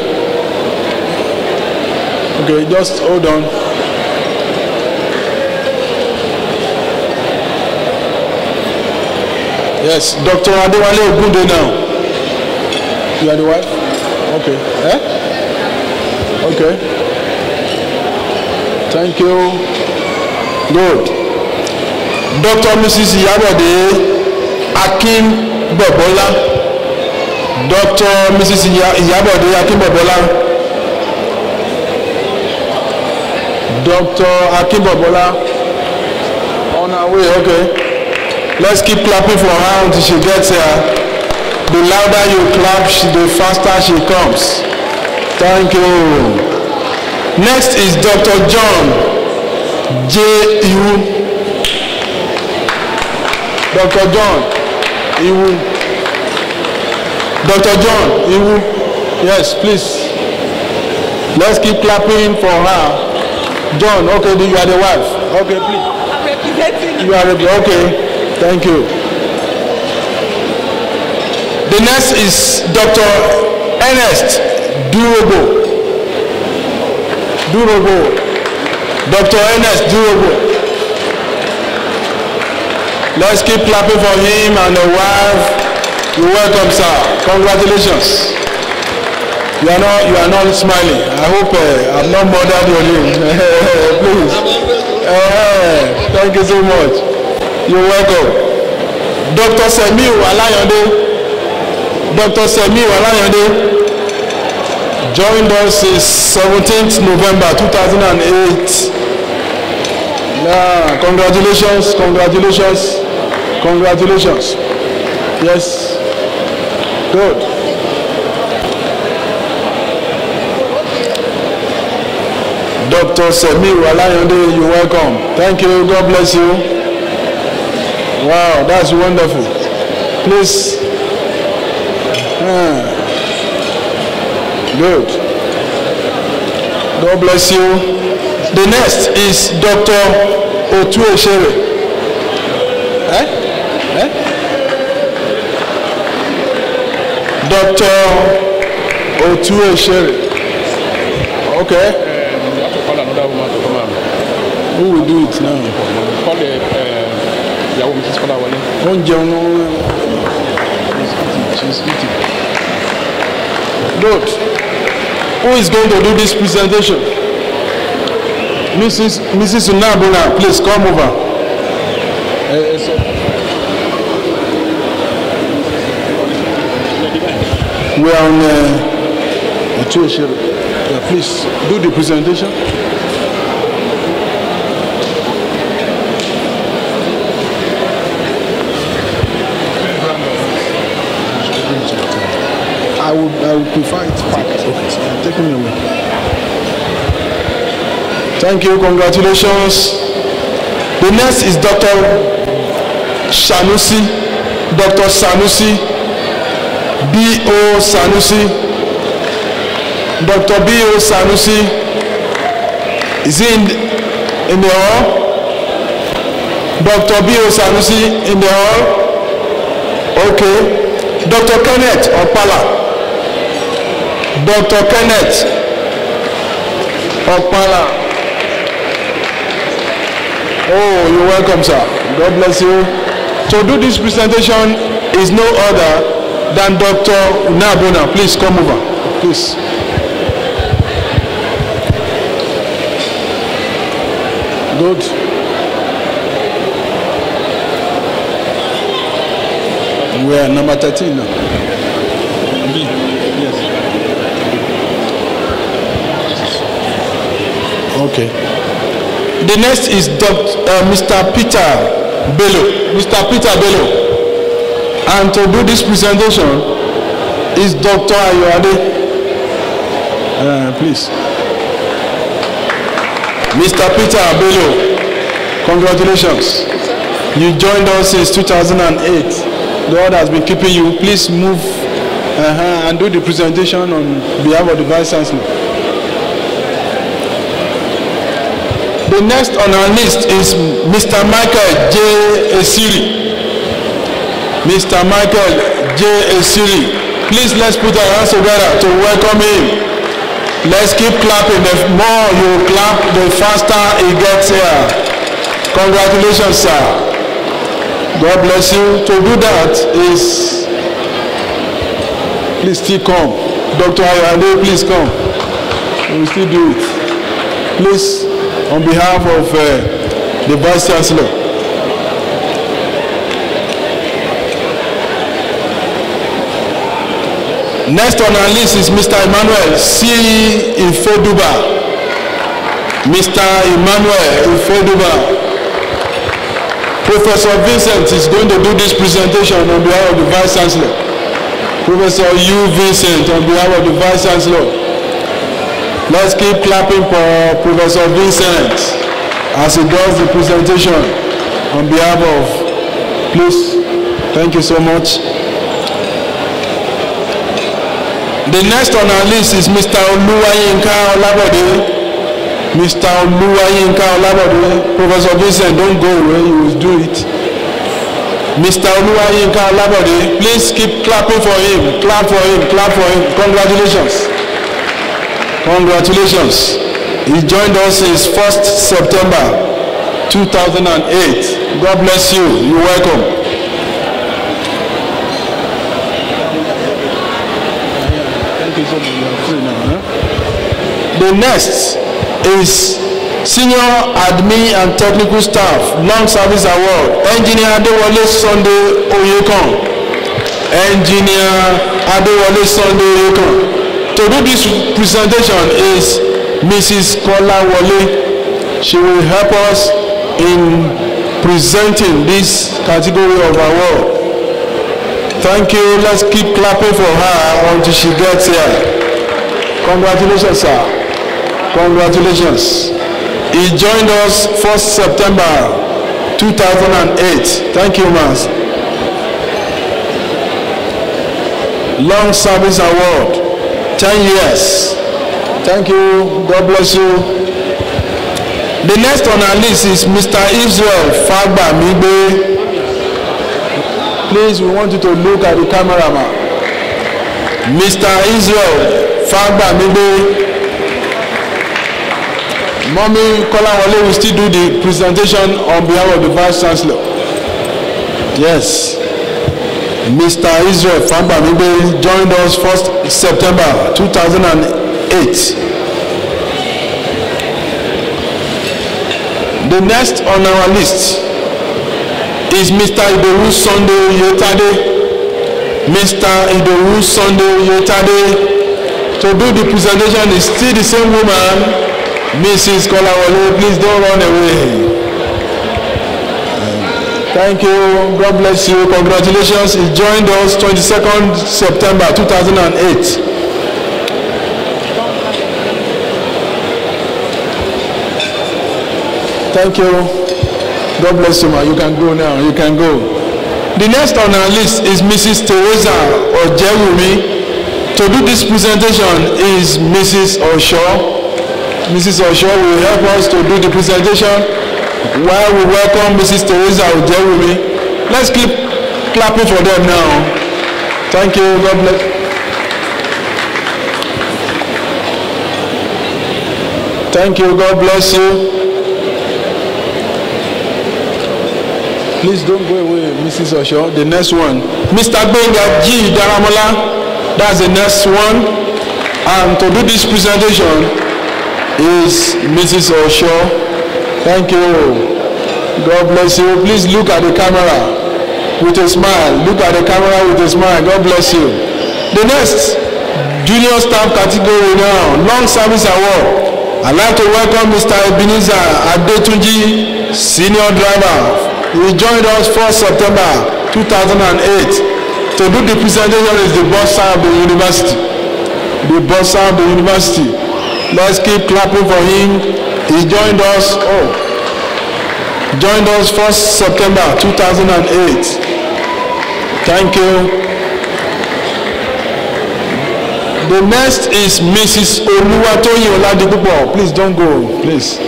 Okay, just hold on. Yes, Dr. Adewale Ogunde now. You are the wife? Okay. Okay. Thank you. Good. Dr. Mrs. Iyabode Akin Bobola. Dr. Mrs. Iyabode Akinbobola. Dr. Akinbobola. On her way, okay. Let's keep clapping for her until she gets here. The louder you clap, the faster she comes. Thank you. Next is Dr. John J.U. Dr. John Iwu. Dr. John Iwu. Yes, please. Let's keep clapping for her. John, okay, you are the wife. Okay, please. I'm representing. You are okay. Thank you. The next is Dr. Ernest Durobo. Dr. Ernest Durobo. Let's keep clapping for him and the wife. You're welcome, sir. Congratulations. You are not smiling. I hope I'm not bothered your name. Please. Thank you so much. You're welcome. Dr. Semiu Alayande. Dr. Semiu Alayande joined us in 17th November 2008. Yeah, congratulations. Yes. Good. Dr. Semiu Alayande, you're welcome. Thank you. God bless you. Wow, that's wonderful. Please. Good. God bless you. The next is Dr. Otueshere. Dr. Otueshere. Okay. You have to call another woman to come out. Who will do it now? Call the Mrs. Kolawole. She's eating. Good. Who is going to do this presentation? Mrs. Unabuna, please come over. We are on please do the presentation. I would prefer it packed. Okay, so take me away. Thank you, congratulations. The next is Dr. Sanusi. Dr. Sanusi. B.O. Sanusi. Dr. B.O. Sanusi. Is he in the hall? Dr. B.O. Sanusi in the hall? Okay. Dr. Kenneth Opala. Dr. Kenneth Opala. Oh, you're welcome, sir. God bless you. To do this presentation is no other than Dr. Nabona. Please come over. Please. Good. We are number 13 now. Yes. Okay. The next is Mr. Peter Bello. Mr. Peter Bello. And to do this presentation is Dr. Ayoade. Please. Mr. Peter Bello, congratulations. You joined us since 2008. God has been keeping you. Please move and do the presentation on behalf of the Vice Chancellor. The next on our list is Mr. Michael J. Esiri. Mr. Michael J. Esiri. Please let's put our hands together to welcome him. Let's keep clapping. The more you clap, the faster it gets here. Congratulations, sir. God bless you. To do that is, please still come. Dr. Ayande, please come. We will still do it. Please, on behalf of the Vice Chancellor. Next on our list is Mr. Emmanuel C. Ifeduba. Mr. Emmanuel Ifeduba. Professor Vincent is going to do this presentation on behalf of the Vice Chancellor. Professor U. Vincent on behalf of the Vice Chancellor. Let's keep clapping for Professor Vincent as he does the presentation on behalf of, please, thank you so much. The next on our list is Mr. Oluwayinka Olabode. Mr. Oluwayinka Olabode. Professor Vincent, don't go away, you will do it. Mr. Oluwayinka Olabode, please keep clapping for him. Clap for him, clap for him. Congratulations. Congratulations. He joined us since 1st September 2008. God bless you. You're welcome. The next is Senior Admin and Technical Staff Long Service Award, Engineer Adewale Sunday Oyekon. Engineer Adewale Sunday Oyekon. To do this presentation is Mrs. Kola Wole. She will help us in presenting this category of award. Thank you. Let's keep clapping for her until she gets here. Congratulations, sir. Congratulations. He joined us 1st September 2008. Thank you, ma'am. Long Service Award, 10 years. Thank you. God bless you. The next on our list is Mr. Israel Fagba Migbe. Please, we want you to look at the camera, man. Mr. Israel Fagba Migbe. Mommy Kolawole will still do the presentation on behalf of the Vice Chancellor. Yes. Mr. Israel Fagba Migbe joined us 1st September 2008. The next on our list is Mr. Idowu Sunday Yetade. Mr. Idowu Sunday Yetade. To do the presentation is still the same woman, Mrs. Kolawole. Please don't run away. Thank you. God bless you. Congratulations. He joined us 22nd September 2008. Thank you. God bless you, ma. You can go now. You can go. The next on our list is Mrs. Teresa Ojewumi. To do this presentation is Mrs. Osho. Mrs. Osho will help us to do the presentation while we welcome Mrs. Teresa Ojewumi. Let's keep clapping for them now. Thank you. God bless. Thank you. God bless you. Please don't go away, Mrs. Osho. The next one, Mr. Benga G. Daramola. That's the next one. And to do this presentation is Mrs. Osho. Thank you. God bless you. Please look at the camera with a smile. Look at the camera with a smile. God bless you. The next, junior staff category now, Long Service Award. I'd like to welcome Mr. Ebenezer Adetunji, senior driver. He joined us 1st September 2008. To do the presentation is the boss of the university. The boss of the university. Let's keep clapping for him. He joined us, joined us 1st September 2008. Thank you. The next is Mrs. Oluwatoyin Oladipupo. Please don't go, please.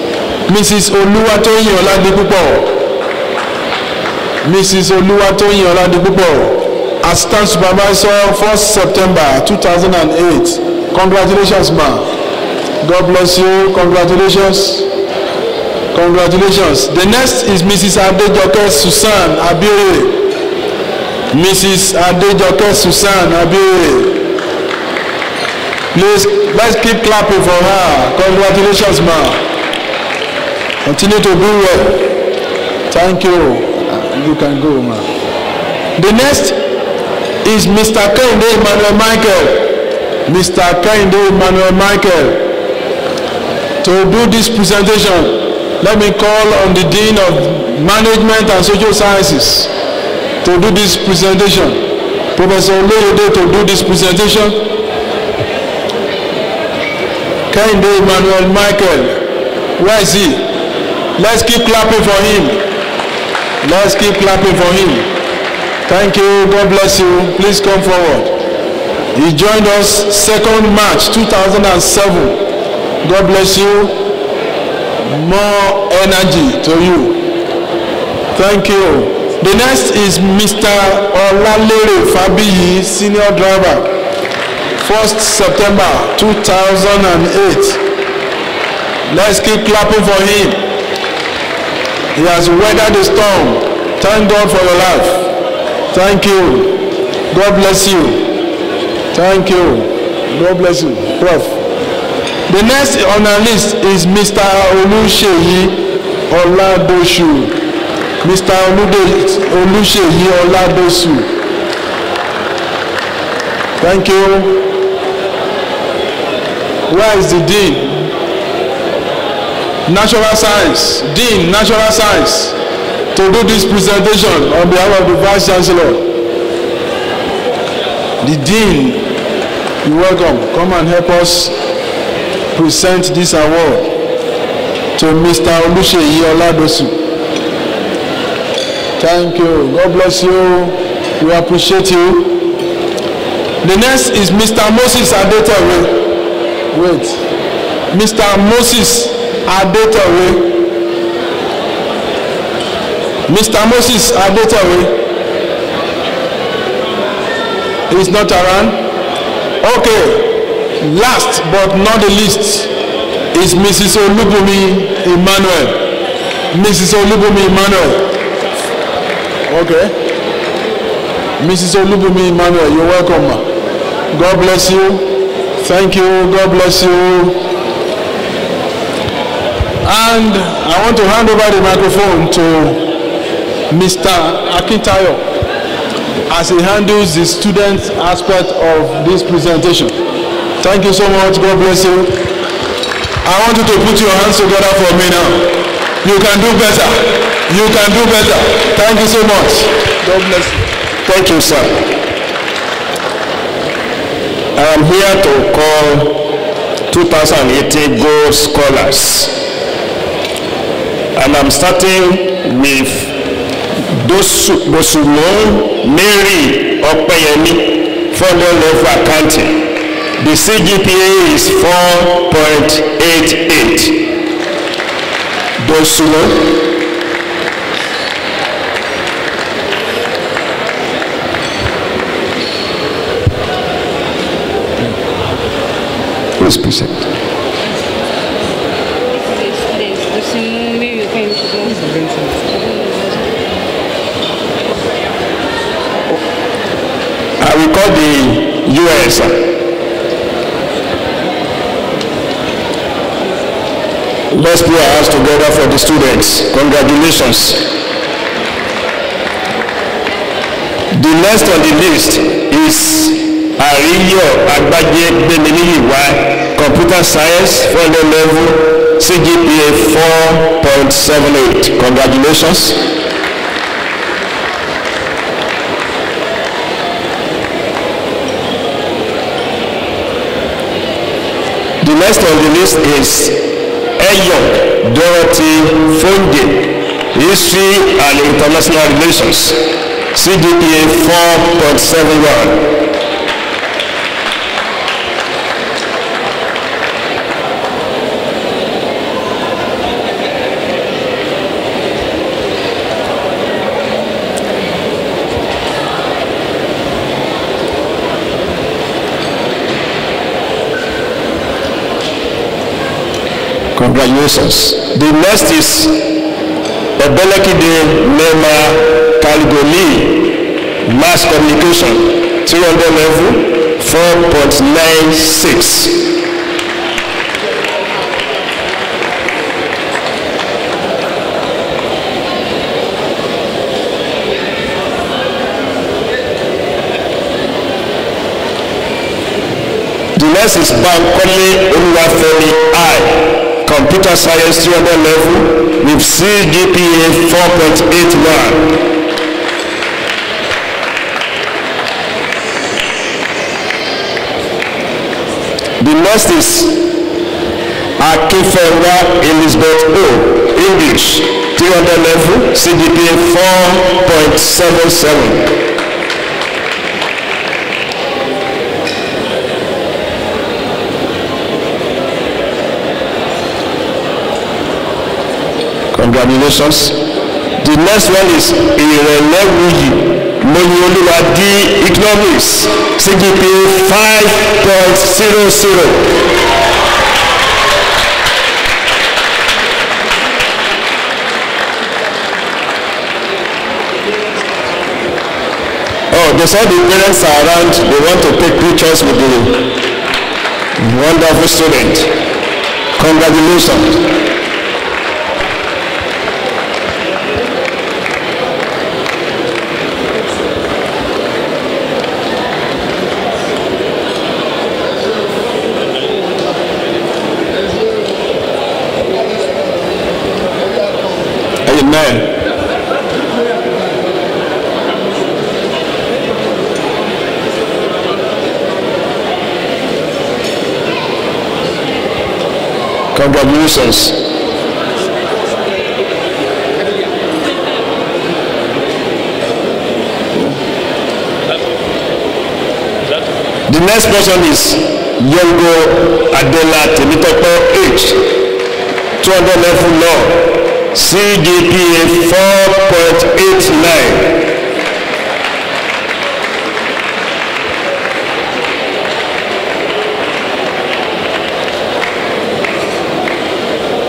Mrs. Oluwatoyin Oladipupo. Mrs. Oluwatoyin Oladipupo, Assistant Supervisor, 1st September 2008. Congratulations, ma. God bless you. Congratulations. Congratulations. The next is Mrs. Adejoke Susan Abire. Mrs. Adejoke Susan Abire. Please, let's keep clapping for her. Congratulations, ma. Continue to do well. Thank you. You can go, ma. The next is Mr. Kende Emmanuel Michael. Mr. Kehinde Emmanuel Michael to do this presentation. Let me call on the Dean of Management and Social Sciences to do this presentation. Professor Olóyèdé to do this presentation. Kehinde Emmanuel Michael, where is he? Let's keep clapping for him. Let's keep clapping for him. Thank you. God bless you. Please come forward. He joined us 2nd March 2007. God bless you. More energy to you. Thank you. The next is Mr. Olalere Fabiyi, senior driver. 1st September 2008. Let's keep clapping for him. He has weathered the storm. Thank God for your life. Thank you. God bless you. Thank you. God bless you. Prof. The next on our list is Mr. Oluseyi Oladosu. Mr. Oluseyi Oladosu. Thank you. Where is the Dean? Natural Science. Dean, Natural Science, to do this presentation on behalf of the Vice Chancellor. The Dean, you're welcome. Come and help us present this award to Mr. Oluseyi Oladosu. Thank you. God bless you. We appreciate you. The next is Mr. Moses Adetowe. Wait. Mr. Moses Adetowe. Mr. Moses Adetowe is not around. Okay. Last but not the least is Mrs. Olubumi Emmanuel. Mrs. Olubumi Emmanuel. Okay. Mrs. Olubumi Emmanuel, you're welcome, ma. God bless you. Thank you. God bless you. And I want to hand over the microphone to Mr. Akintayo as he handles the student aspect of this presentation. Thank you so much. God bless you. I want you to put your hands together for me now. You can do better. You can do better. Thank you so much. God bless you. Thank you, sir. I am here to call 2018 Gold Scholars. And I'm starting with Dosumo Mary Opeyemi, 400 level accounting. The CGPA is 4.88. Dosumo. Please present. I will call the US. Let's put our hands together for the students. Congratulations. The next on the list is Ariyo Agbaje Beniniyiwa, Computer Science, 400 level, CGPA 4.78. Congratulations. The next on the list is Eyong Dorothy Fonge, History and International Relations, CGPA 4.71. Congratulations. The next is Ebelekide Nema Kaligoli, Mass Communication, 300 level, 4.96. The next is Bankole Oluwafemi I, Computer Science 300 level with CGPA 4.81. The next is Akifewa Elizabeth O, English 300 level, CGPA 4.77. Congratulations. The next one is Irelewuyi Moyioluwadi Economics, CGPA 5.00. They saw the parents are around, they want to take pictures with the wonderful student. Congratulations. Amen. Congratulations. The next person is Yongo Adela Temitope H, 200 level law, CGPA 4.89.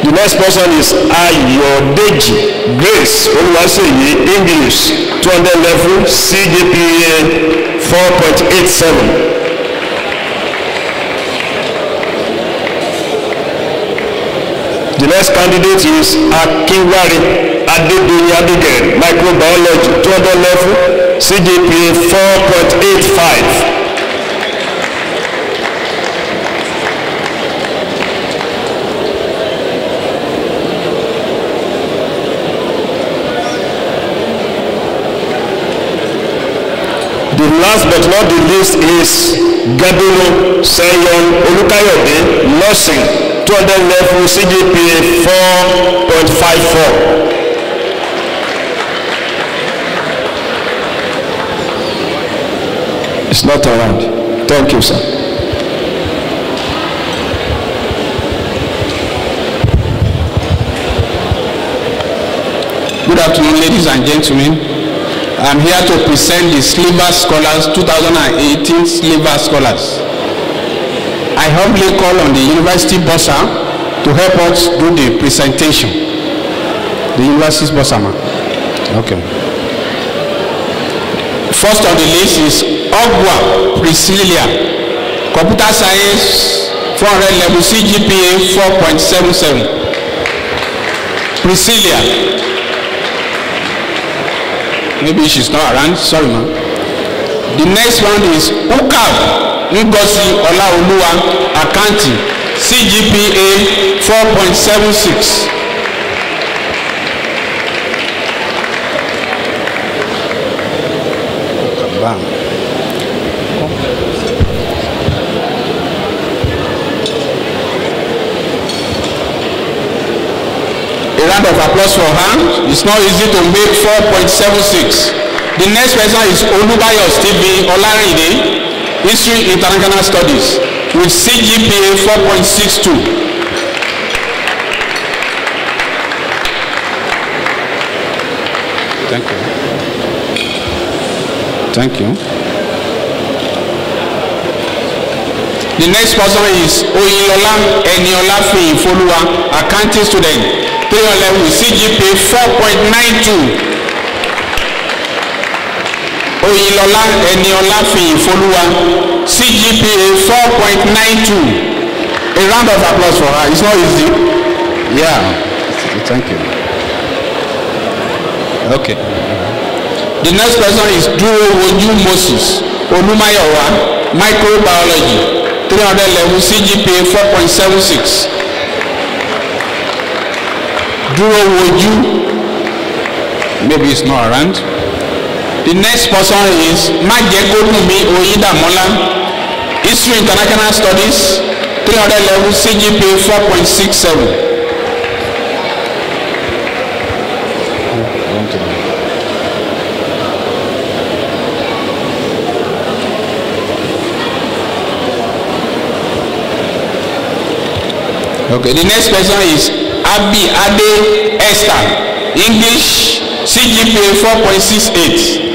The next person is Ayodeji Grace Oluwaseyi, English 200 level, CGPA 4.87. The next candidate is Akinwari Adedoyin Abigail, microbiology 200 level, CGPA 4.85. The last but not the least is Gabriel Seyon Olukayode, nursing 200 level, CGPA 4.54. It's not around. Thank you, sir. Good afternoon, ladies and gentlemen. I'm here to present the Silver Scholars 2018 Silver Scholars. I humbly call on the University Bossa to help us do the presentation. The University Bossa, man. Okay. First on the list is Ogwa Priscilla, Computer Science 400 level, CGPA 4.77. Priscilla. Maybe she's not around. Sorry, ma'am. The next one is Ukab Ngozi Olaoluwa, accounting, CGPA 4.76. A round of applause for her. It's not easy to make 4.76. The next person is Olubayo Stephen Olarinde, History International Studies, with CGPA 4.62. Thank you. Thank you. The next person is Oyilola Eniola Foluwa, accounting student, 300 with CGPA 4.92. Oyilola Eniola Foluwa, CGPA 4.92. A round of applause for her. It's not easy. Yeah. Thank you. Okay. The next person is Duro Woju Moses Olumayowa, microbiology, 300 level CGPA 4.76. Dúró wojú, maybe it's not around. The next person is Májẹ̀kọ́dùnmí Oyídàmọ́lá, History International Studies 300 level CGPA 4.67. Okay, the next person is Abi Ade Esther, English CGPA 4.68.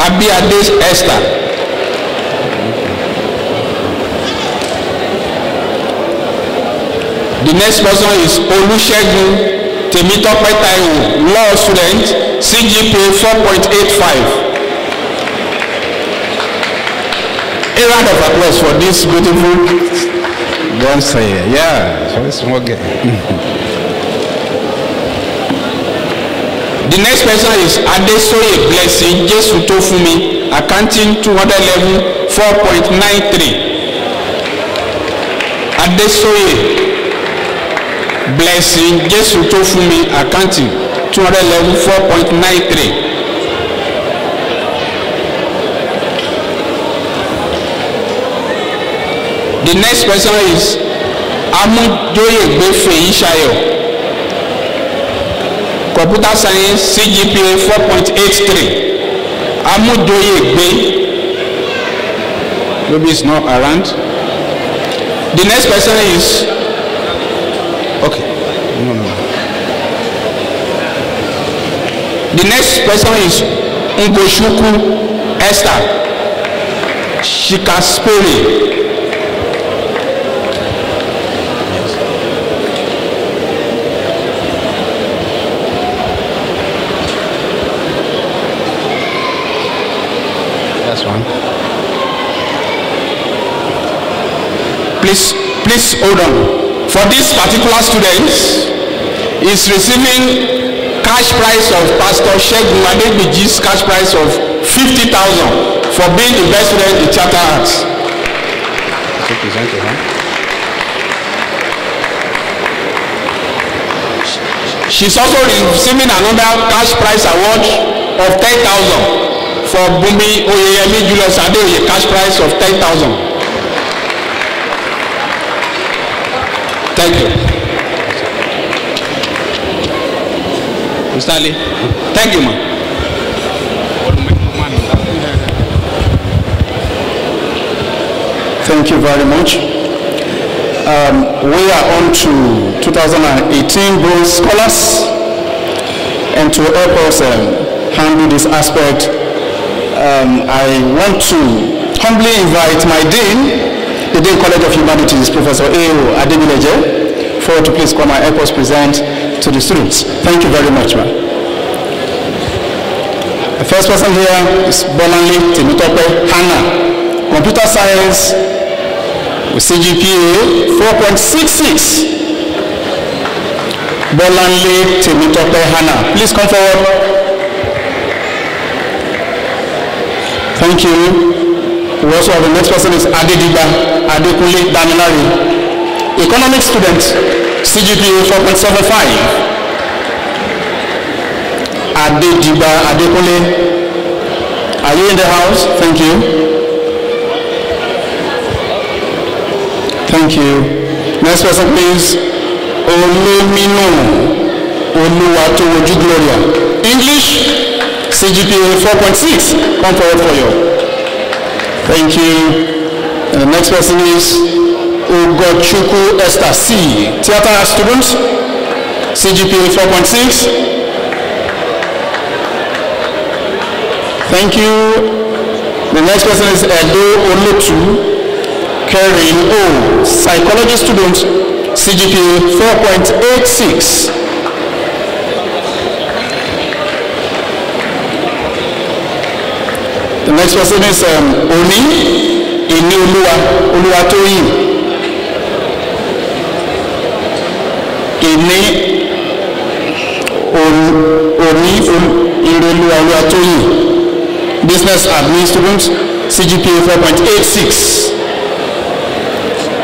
Abi Ade Esther. The next person is Olusegun Temitope Taiwo, law student, CGPA 4.85. A round of applause for this beautiful. Don't say it. Yeah, so it's okay. The next person is Adesoye Blessing Jesu Tofumi, accounting 200 level 4.93. Adesoye Blessing Jesu Tofumi, accounting 200 level 4.93. The next person is Amujoyegbe Feyishayo, Computer Science CGPA 4.83. Amujoyegbe, maybe it's not around. The next person is okay. No. The next person is Ngoshuku Esther Shikaspori. Please hold on. For this particular student, is receiving cash prize of Pastor Segun Adegbeji's cash prize of 50,000 for being the best student in theater arts. She's also receiving another cash prize award of 10,000 for Bumi Oyeyemi Julius Adeoye cash prize of 10,000. Thank you. Mr. Ali. Thank you, man. Thank you very much. We are on to 2018 Bronze Scholars, and to help us handle this aspect, I want to humbly invite my Dean, the Dean College of Humanities, Professor A.O. Ademileje, forward to please come and help us present to the students. Thank you very much, ma'am. The first person here is Bolanle Temitope Hannah, Computer Science with CGPA 4.66. Bolanle Temitope Hannah, please come forward. Thank you. We also have the next person is Adediba Adekunle Damilari, economics student, CGPA 4.75. Adediba Adekunle, are you in the house? Thank you. Thank you. Next person please, Olumino Oluwatowoju Gloria, English, CGPA 4.6. Come forward for you. Thank you. And the next person is Ugochukwu Esther C, theater student, CGPA 4.6. Thank you. The next person is Edo Olotu Karen O, psychology student, CGPA 4.86. The next person is Oni Inioluwa Oluwatoyin. Oni Inioluwa Oluwatoyin, business admin student, CGPA 4.86.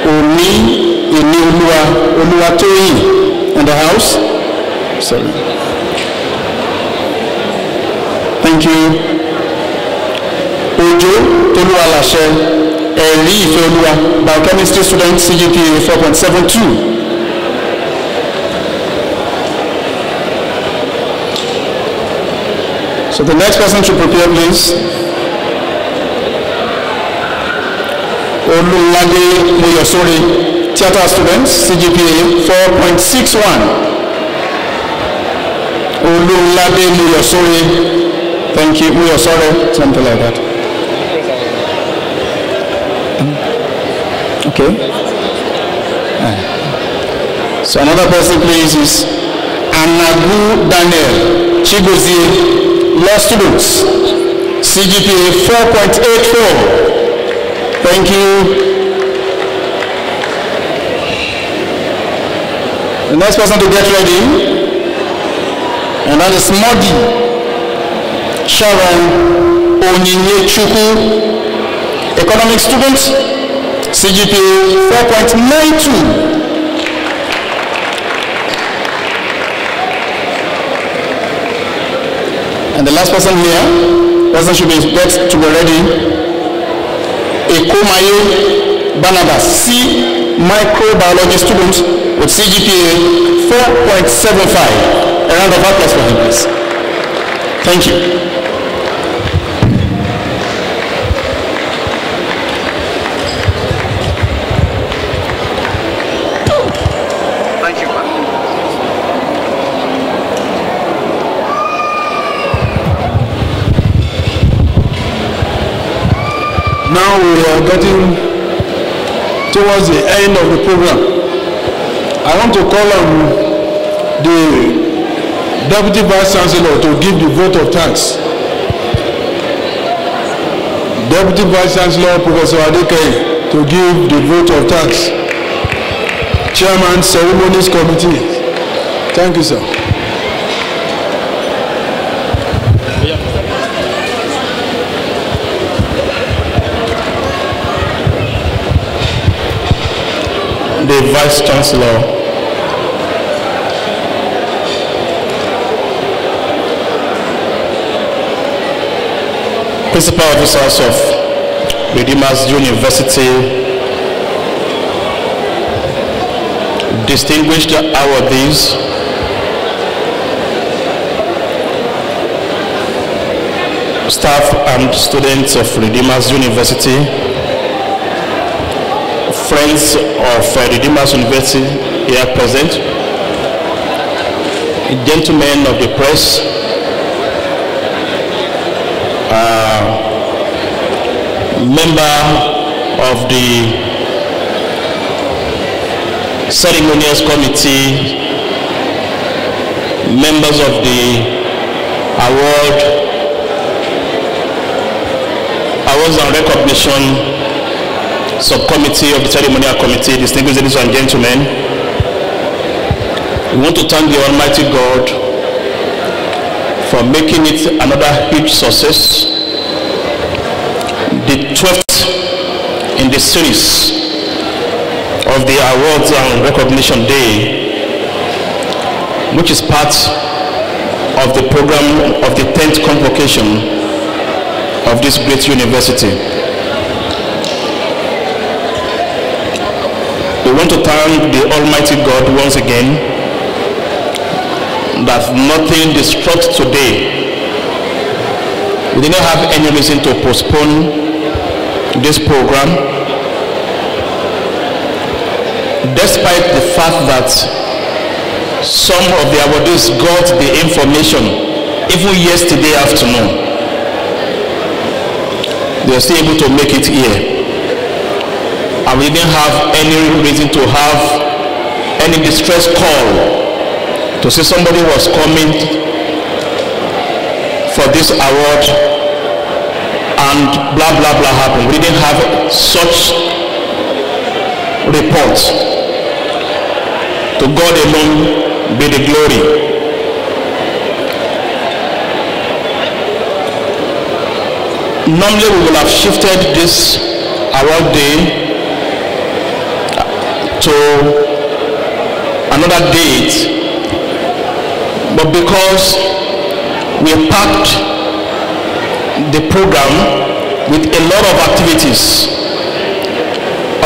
Oni Oluwatoyin in the house. Sorry. Thank you. Ojo Toluwalashe, Eli Ifeoluwa, biochemistry student, CGPA 4.72. So the next person to prepare, please. Olulade Muyosori, theater students, CGPA 4.61. Olulade Muyosori, thank you, Muyosori, something like that. Okay. So another person, please, is Anagu Daniel Chigozie, law students, CGPA 4.84. Thank you. The next person to get ready, and that is Modi Sharon Onyinyechuku, economic students, CGPA 4.92. And the last person here, person should get to be ready. Ekomaye Barnabas, C, microbiology student with CGPA 4.75. A round of applause for him, please. Thank you. Now we are getting towards the end of the program. I want to call on the Deputy Vice Chancellor to give the vote of thanks. Deputy Vice Chancellor Professor Adeke to give the vote of thanks. Chairman Ceremonies Committee. Thank you, sir. The Vice Chancellor, Principal Officers of Redeemers University, distinguished awardees, staff and students of Redeemers University, friends of Redeemers University here present, gentlemen of the press, member of the ceremonious committee, members of the awards and recognition subcommittee of the ceremonial committee, distinguished ladies and gentlemen, we want to thank the Almighty God for making it another huge success, the 12th in the series of the Awards and Recognition Day, which is part of the program of the 10th convocation of this great university. We want to thank the Almighty God once again that nothing disrupts today. We did not have any reason to postpone this program, despite the fact that some of the awardees got the information even yesterday afternoon. They are still able to make it here. And we didn't have any reason to have any distress call to say somebody was coming for this award and blah blah blah happened. We didn't have such reports. To God alone be the glory. Normally we will have shifted this award day to another date, but because we packed the program with a lot of activities,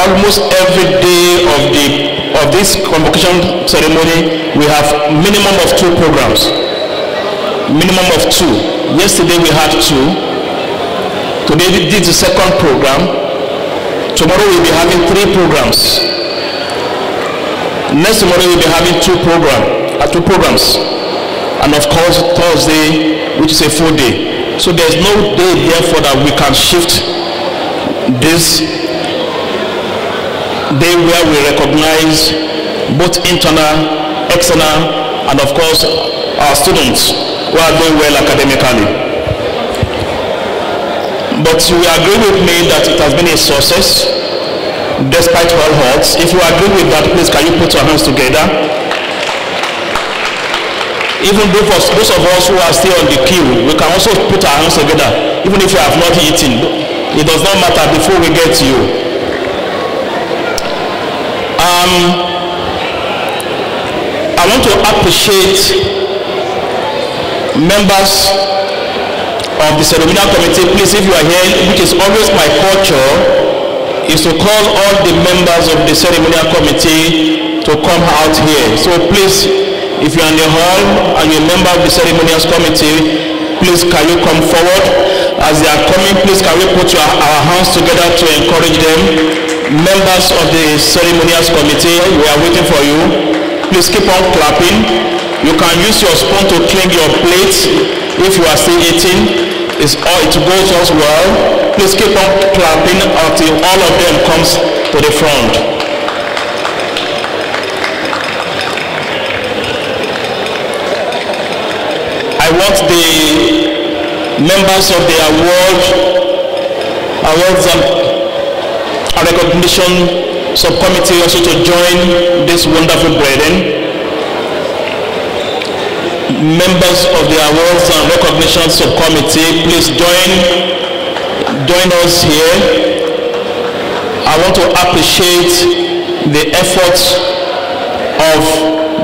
almost every day of this convocation ceremony we have minimum of 2 programs. Minimum of 2. Yesterday we had 2. Today this is the second program. Tomorrow we'll be having 3 programs. Next tomorrow we'll be having 2 programs. And of course Thursday, which is a full day. So there's no day therefore that we can shift this day where we recognize both internal, external, and of course our students who are doing well academically. But you agree with me that it has been a success despite all odds. If you agree with that, please can you put your hands together? Even though for those of us who are still on the queue, we can also put our hands together. Even if you have not eaten, it does not matter before we get to you. I want to appreciate members of the ceremonial committee. Please, if you are here, which is always my culture, is to call all the members of the ceremonial committee to come out here. So please, if you are in the hall and you're a member of the ceremonial committee, please can you come forward? As they are coming, please can we put our hands together to encourage them. Members of the ceremonial committee, we are waiting for you. Please keep on clapping. You can use your spoon to clean your plate if you are still eating. It goes as well. Please keep on clapping until all of them comes to the front. I want the members of the awards and recognition subcommittee also to join this wonderful brethren. Members of the awards and recognition subcommittee, please join us here. I want to appreciate the efforts of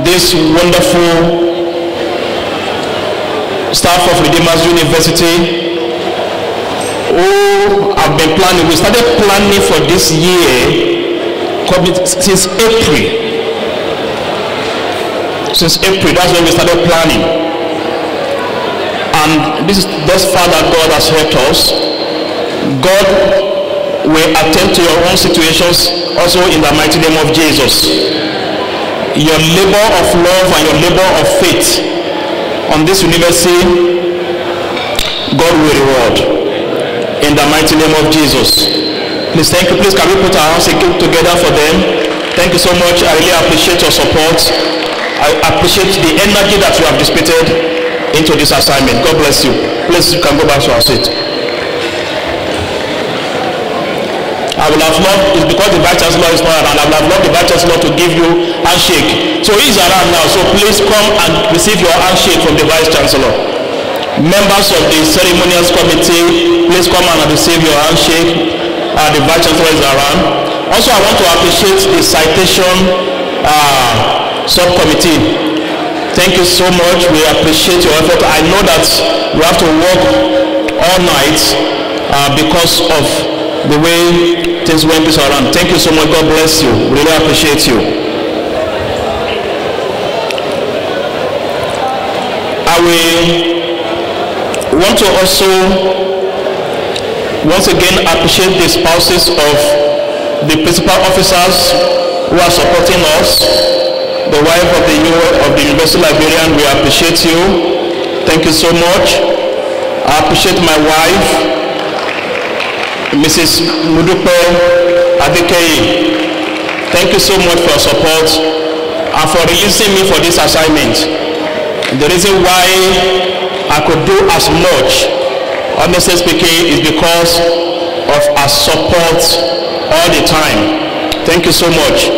this wonderful staff of Redeemers University who have been planning. We started planning for this year since April. Since April, that's when we started planning. And this is thus far that God has helped us. God will attend to your own situations also in the mighty name of Jesus. Your labor of love and your labor of faith on this university, God will reward in the mighty name of Jesus. Please, thank you. Please, can we put our hands together for them? Thank you so much. I really appreciate your support. I appreciate the energy that you have dissipated into this assignment. God bless you. Please, you can go back to our seat. I would have loved, it's because the Vice Chancellor is not around, I would have loved the Vice Chancellor to give you handshake. So he's around now, so please come and receive your handshake from the Vice Chancellor. Members of the ceremonials committee, please come and receive your handshake. The Vice Chancellor is around. Also, I want to appreciate the citation subcommittee. Thank you so much. We appreciate your effort. I know that we have to work all night because of the way things went around. Thank you so much. God bless you. Really appreciate you. I will want to also once again appreciate the spouses of the principal officers who are supporting us. The wife of the University Librarian, we appreciate you. Thank you so much. I appreciate my wife, Mrs. Mudupe Adekeye. Thank you so much for your support and for releasing me for this assignment. The reason why I could do as much, honestly speaking, is because of our support all the time. Thank you so much.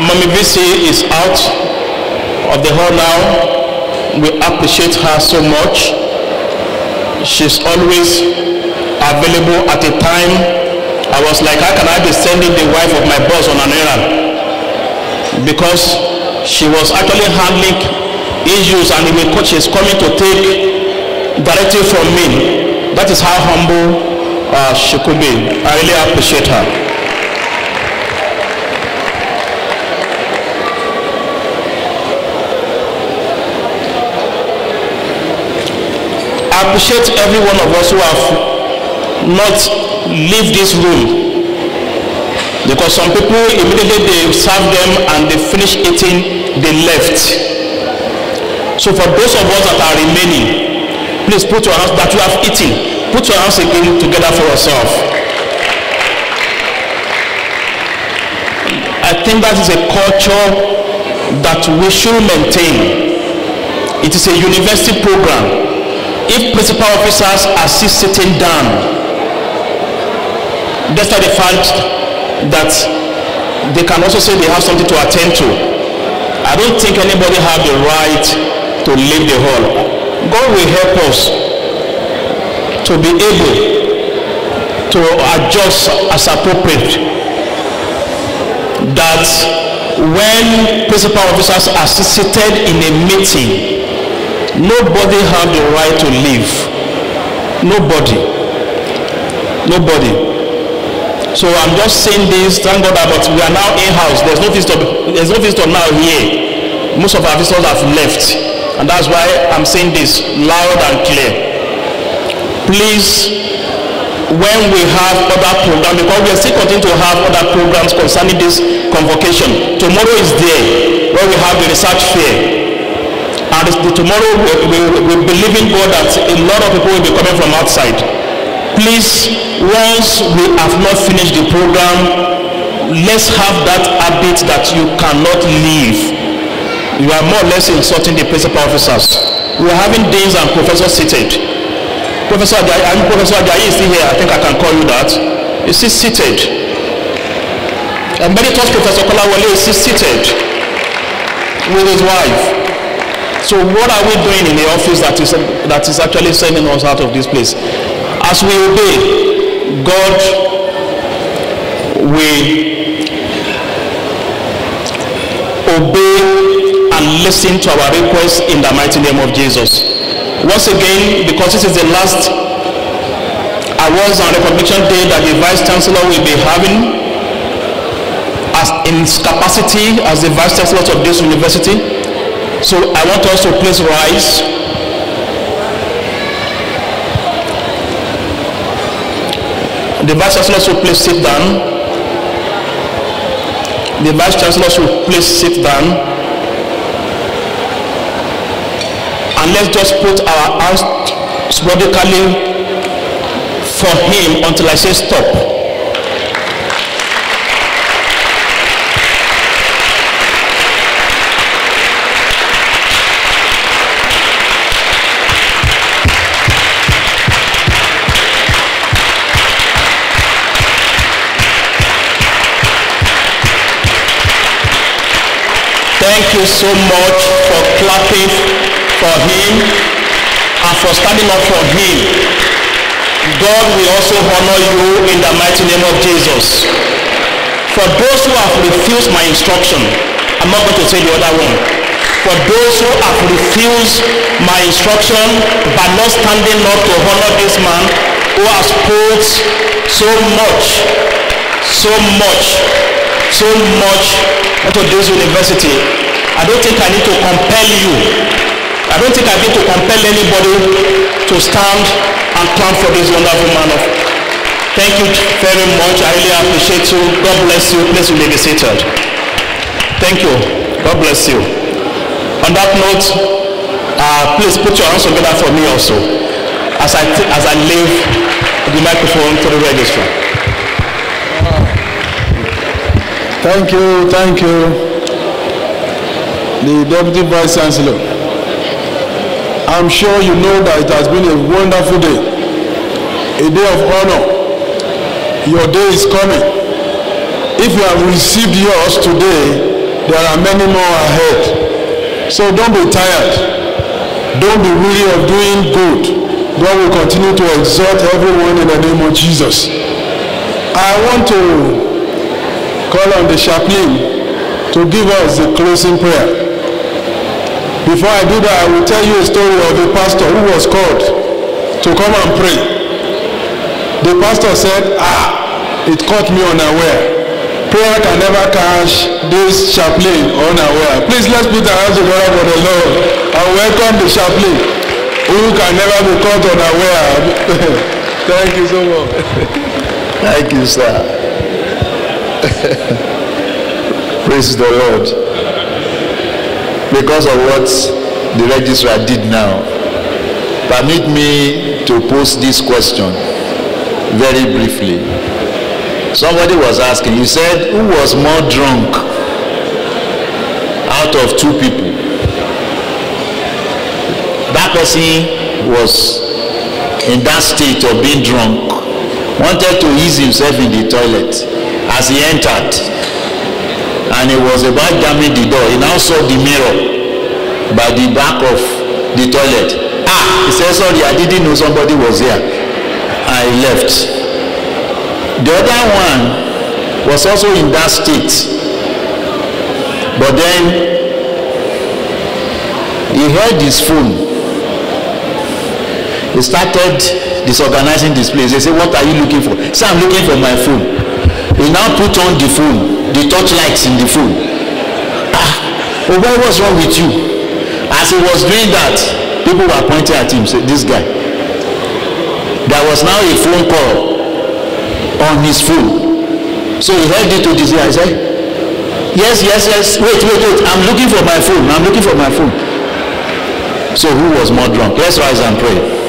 Mommy VC is out of the hall now. We appreciate her so much. She's always available at a time. I was like, how can I be sending the wife of my boss on an errand? Because she was actually handling issues, and she's coming to take directive from me. That is how humble she could be. I really appreciate her. I appreciate every one of us who have not leave this room, because some people immediately they serve them and they finish eating, they left. So for those of us that are remaining, please put your hands, that you have eaten, put your hands again together for yourself. I think that is a culture that we should maintain. It is a university program. If principal officers are still sitting down, despite the fact that they can also say they have something to attend to, I don't think anybody has the right to leave the hall. God will help us to be able to adjust as appropriate, that when principal officers are seated in a meeting, nobody has the right to leave. Nobody. So I'm just saying this, thank God, but we are now in-house. There's no visitor now here. Most of our visitors have left, and that's why I'm saying this loud and clear. Please, when we have other programs, because we are still continuing to have other programs concerning this convocation. Tomorrow is there where we have the research fair. And tomorrow we believe in God that a lot of people will be coming from outside. Please, once we have not finished the program, let's have that habit that you cannot leave. You are more or less insulting the principal officers. We are having deans and professors seated. Professor Ajayi is still here. I think I can call you that. He's still seated. Emeritus Professor Kolawole is still seated with his wife. So what are we doing in the office that is actually sending us out of this place? As we obey, God will obey and listen to our requests in the mighty name of Jesus. Once again, because this is the last awards and recognition day that the Vice Chancellor will be having as in his capacity as the Vice Chancellor of this university. So I want us to please rise. The Vice Chancellor should please sit down. The Vice Chancellor should please sit down. And let's just put our hands sporadically for him until I say stop. Thank you so much for clapping for him and for standing up for him. God will also honor you in the mighty name of Jesus. For those who have refused my instruction, I'm not going to say the other one. For those who have refused my instruction by not standing up to honor this man who has put so much into this university, I don't think I need to compel you. I don't think I need to compel anybody to stand and clap for this wonderful man. Thank you very much. I really appreciate you. God bless you. Please be seated. Thank you. God bless you. On that note, please put your hands together for me also as I leave the microphone to the registrar. Thank you, the Deputy Vice Chancellor. I'm sure you know that it has been a wonderful day, a day of honor. Your day is coming. If you have received yours today, there are many more ahead. So don't be tired. Don't be weary of doing good. God will continue to exhort everyone in the name of Jesus. I want to call on the chaplain to give us the closing prayer. Before I do that, I will tell you a story of a pastor who was called to come and pray. The pastor said, it caught me unaware. Prayer can never catch this chaplain unaware. Please, let's put our hands together for the Lord and welcome the chaplain who can never be caught unaware. Thank you so much. Thank you, sir. Praise the Lord. Because of what the registrar did now, permit me to pose this question very briefly. Somebody was asking, you said, who was more drunk out of two people? That person was in that state of being drunk, wanted to ease himself in the toilet. As he entered, and he was about jamming the door, he now saw the mirror by the back of the toilet. He said, sorry, I didn't know somebody was here. I left. The other one was also in that state, but then he held his phone. He started disorganizing this place. They said, what are you looking for? He said, I'm looking for my phone. He now put on the phone, the torchlights in the phone. Oh boy, what's wrong with you? As he was doing that, people were pointing at him, said, this guy. There was now a phone call on his phone. So he held it to this ear. He said, yes, wait, I'm looking for my phone. So who was more drunk? Let's rise and pray.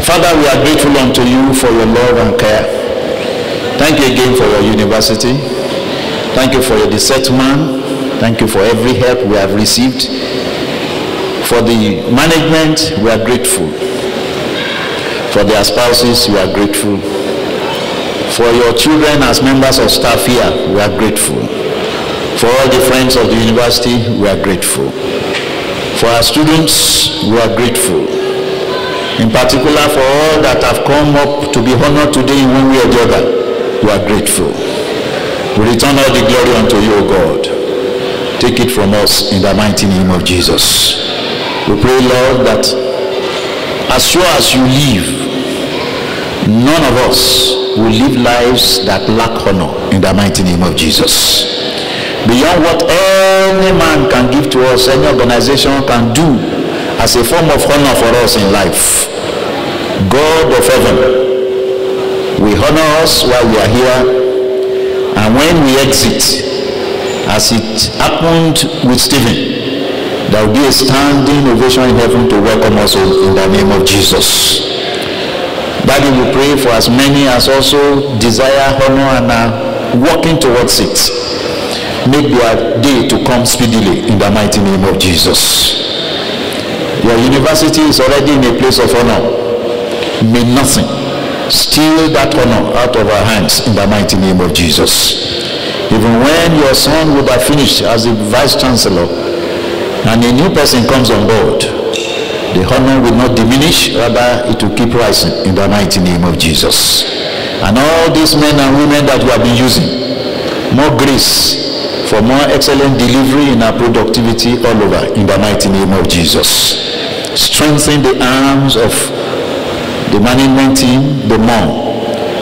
Father, we are grateful unto you for your love and care. Thank you again for your university. Thank you for your discernment. Thank you for every help we have received. For the management, we are grateful. For their spouses, we are grateful. For your children as members of staff here, we are grateful. For all the friends of the university, we are grateful. For our students, we are grateful. In particular, for all that have come up to be honored today in one way or the other, we are grateful. We return all the glory unto you, O God. Take it from us in the mighty name of Jesus. We pray, Lord, that as sure as you live, none of us will live lives that lack honor in the mighty name of Jesus. Beyond what any man can give to us, any organization can do as a form of honor for us in life, God of heaven will honor us while we are here, and when we exit, as it happened with Stephen, there will be a standing ovation in heaven to welcome us in the name of Jesus. Daddy, we pray for as many as also desire honor and are working towards it. Make their day to come speedily in the mighty name of Jesus. Your university is already in a place of honor. May nothing steal that honor out of our hands in the mighty name of Jesus. Even when your son would have finished as the vice chancellor and a new person comes on board, the honor will not diminish, rather it will keep rising in the mighty name of Jesus. And all these men and women that we have been using, more grace for more excellent delivery in our productivity all over in the mighty name of Jesus. Strengthen the arms of the management team the more,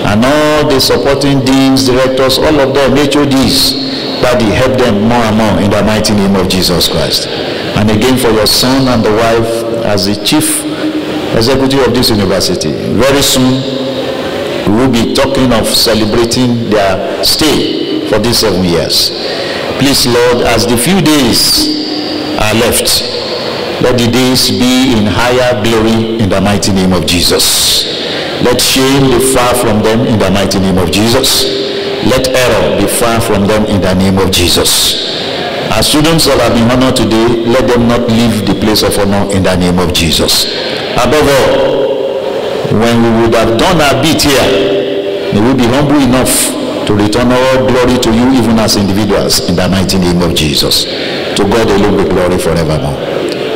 and all the supporting deans, directors, all of them, HODs, Daddy, help them more and more in the mighty name of Jesus Christ. And again for your son and the wife as the chief executive of this university. Very soon we will be talking of celebrating their stay for these 7 years. Please, Lord, as the few days are left, let the days be in higher glory in the mighty name of Jesus. Let shame be far from them in the mighty name of Jesus. Let error be far from them in the name of Jesus. As students that have been honored today, let them not leave the place of honor in the name of Jesus. Above all, when we would have done our bit here, may we be humble enough to to return all glory to you even as individuals in the mighty name of Jesus. To God alone be glory forevermore.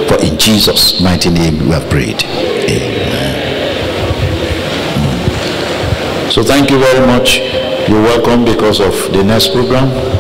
For in Jesus' mighty name we have prayed. Amen. So thank you very much. You're welcome because of the next program.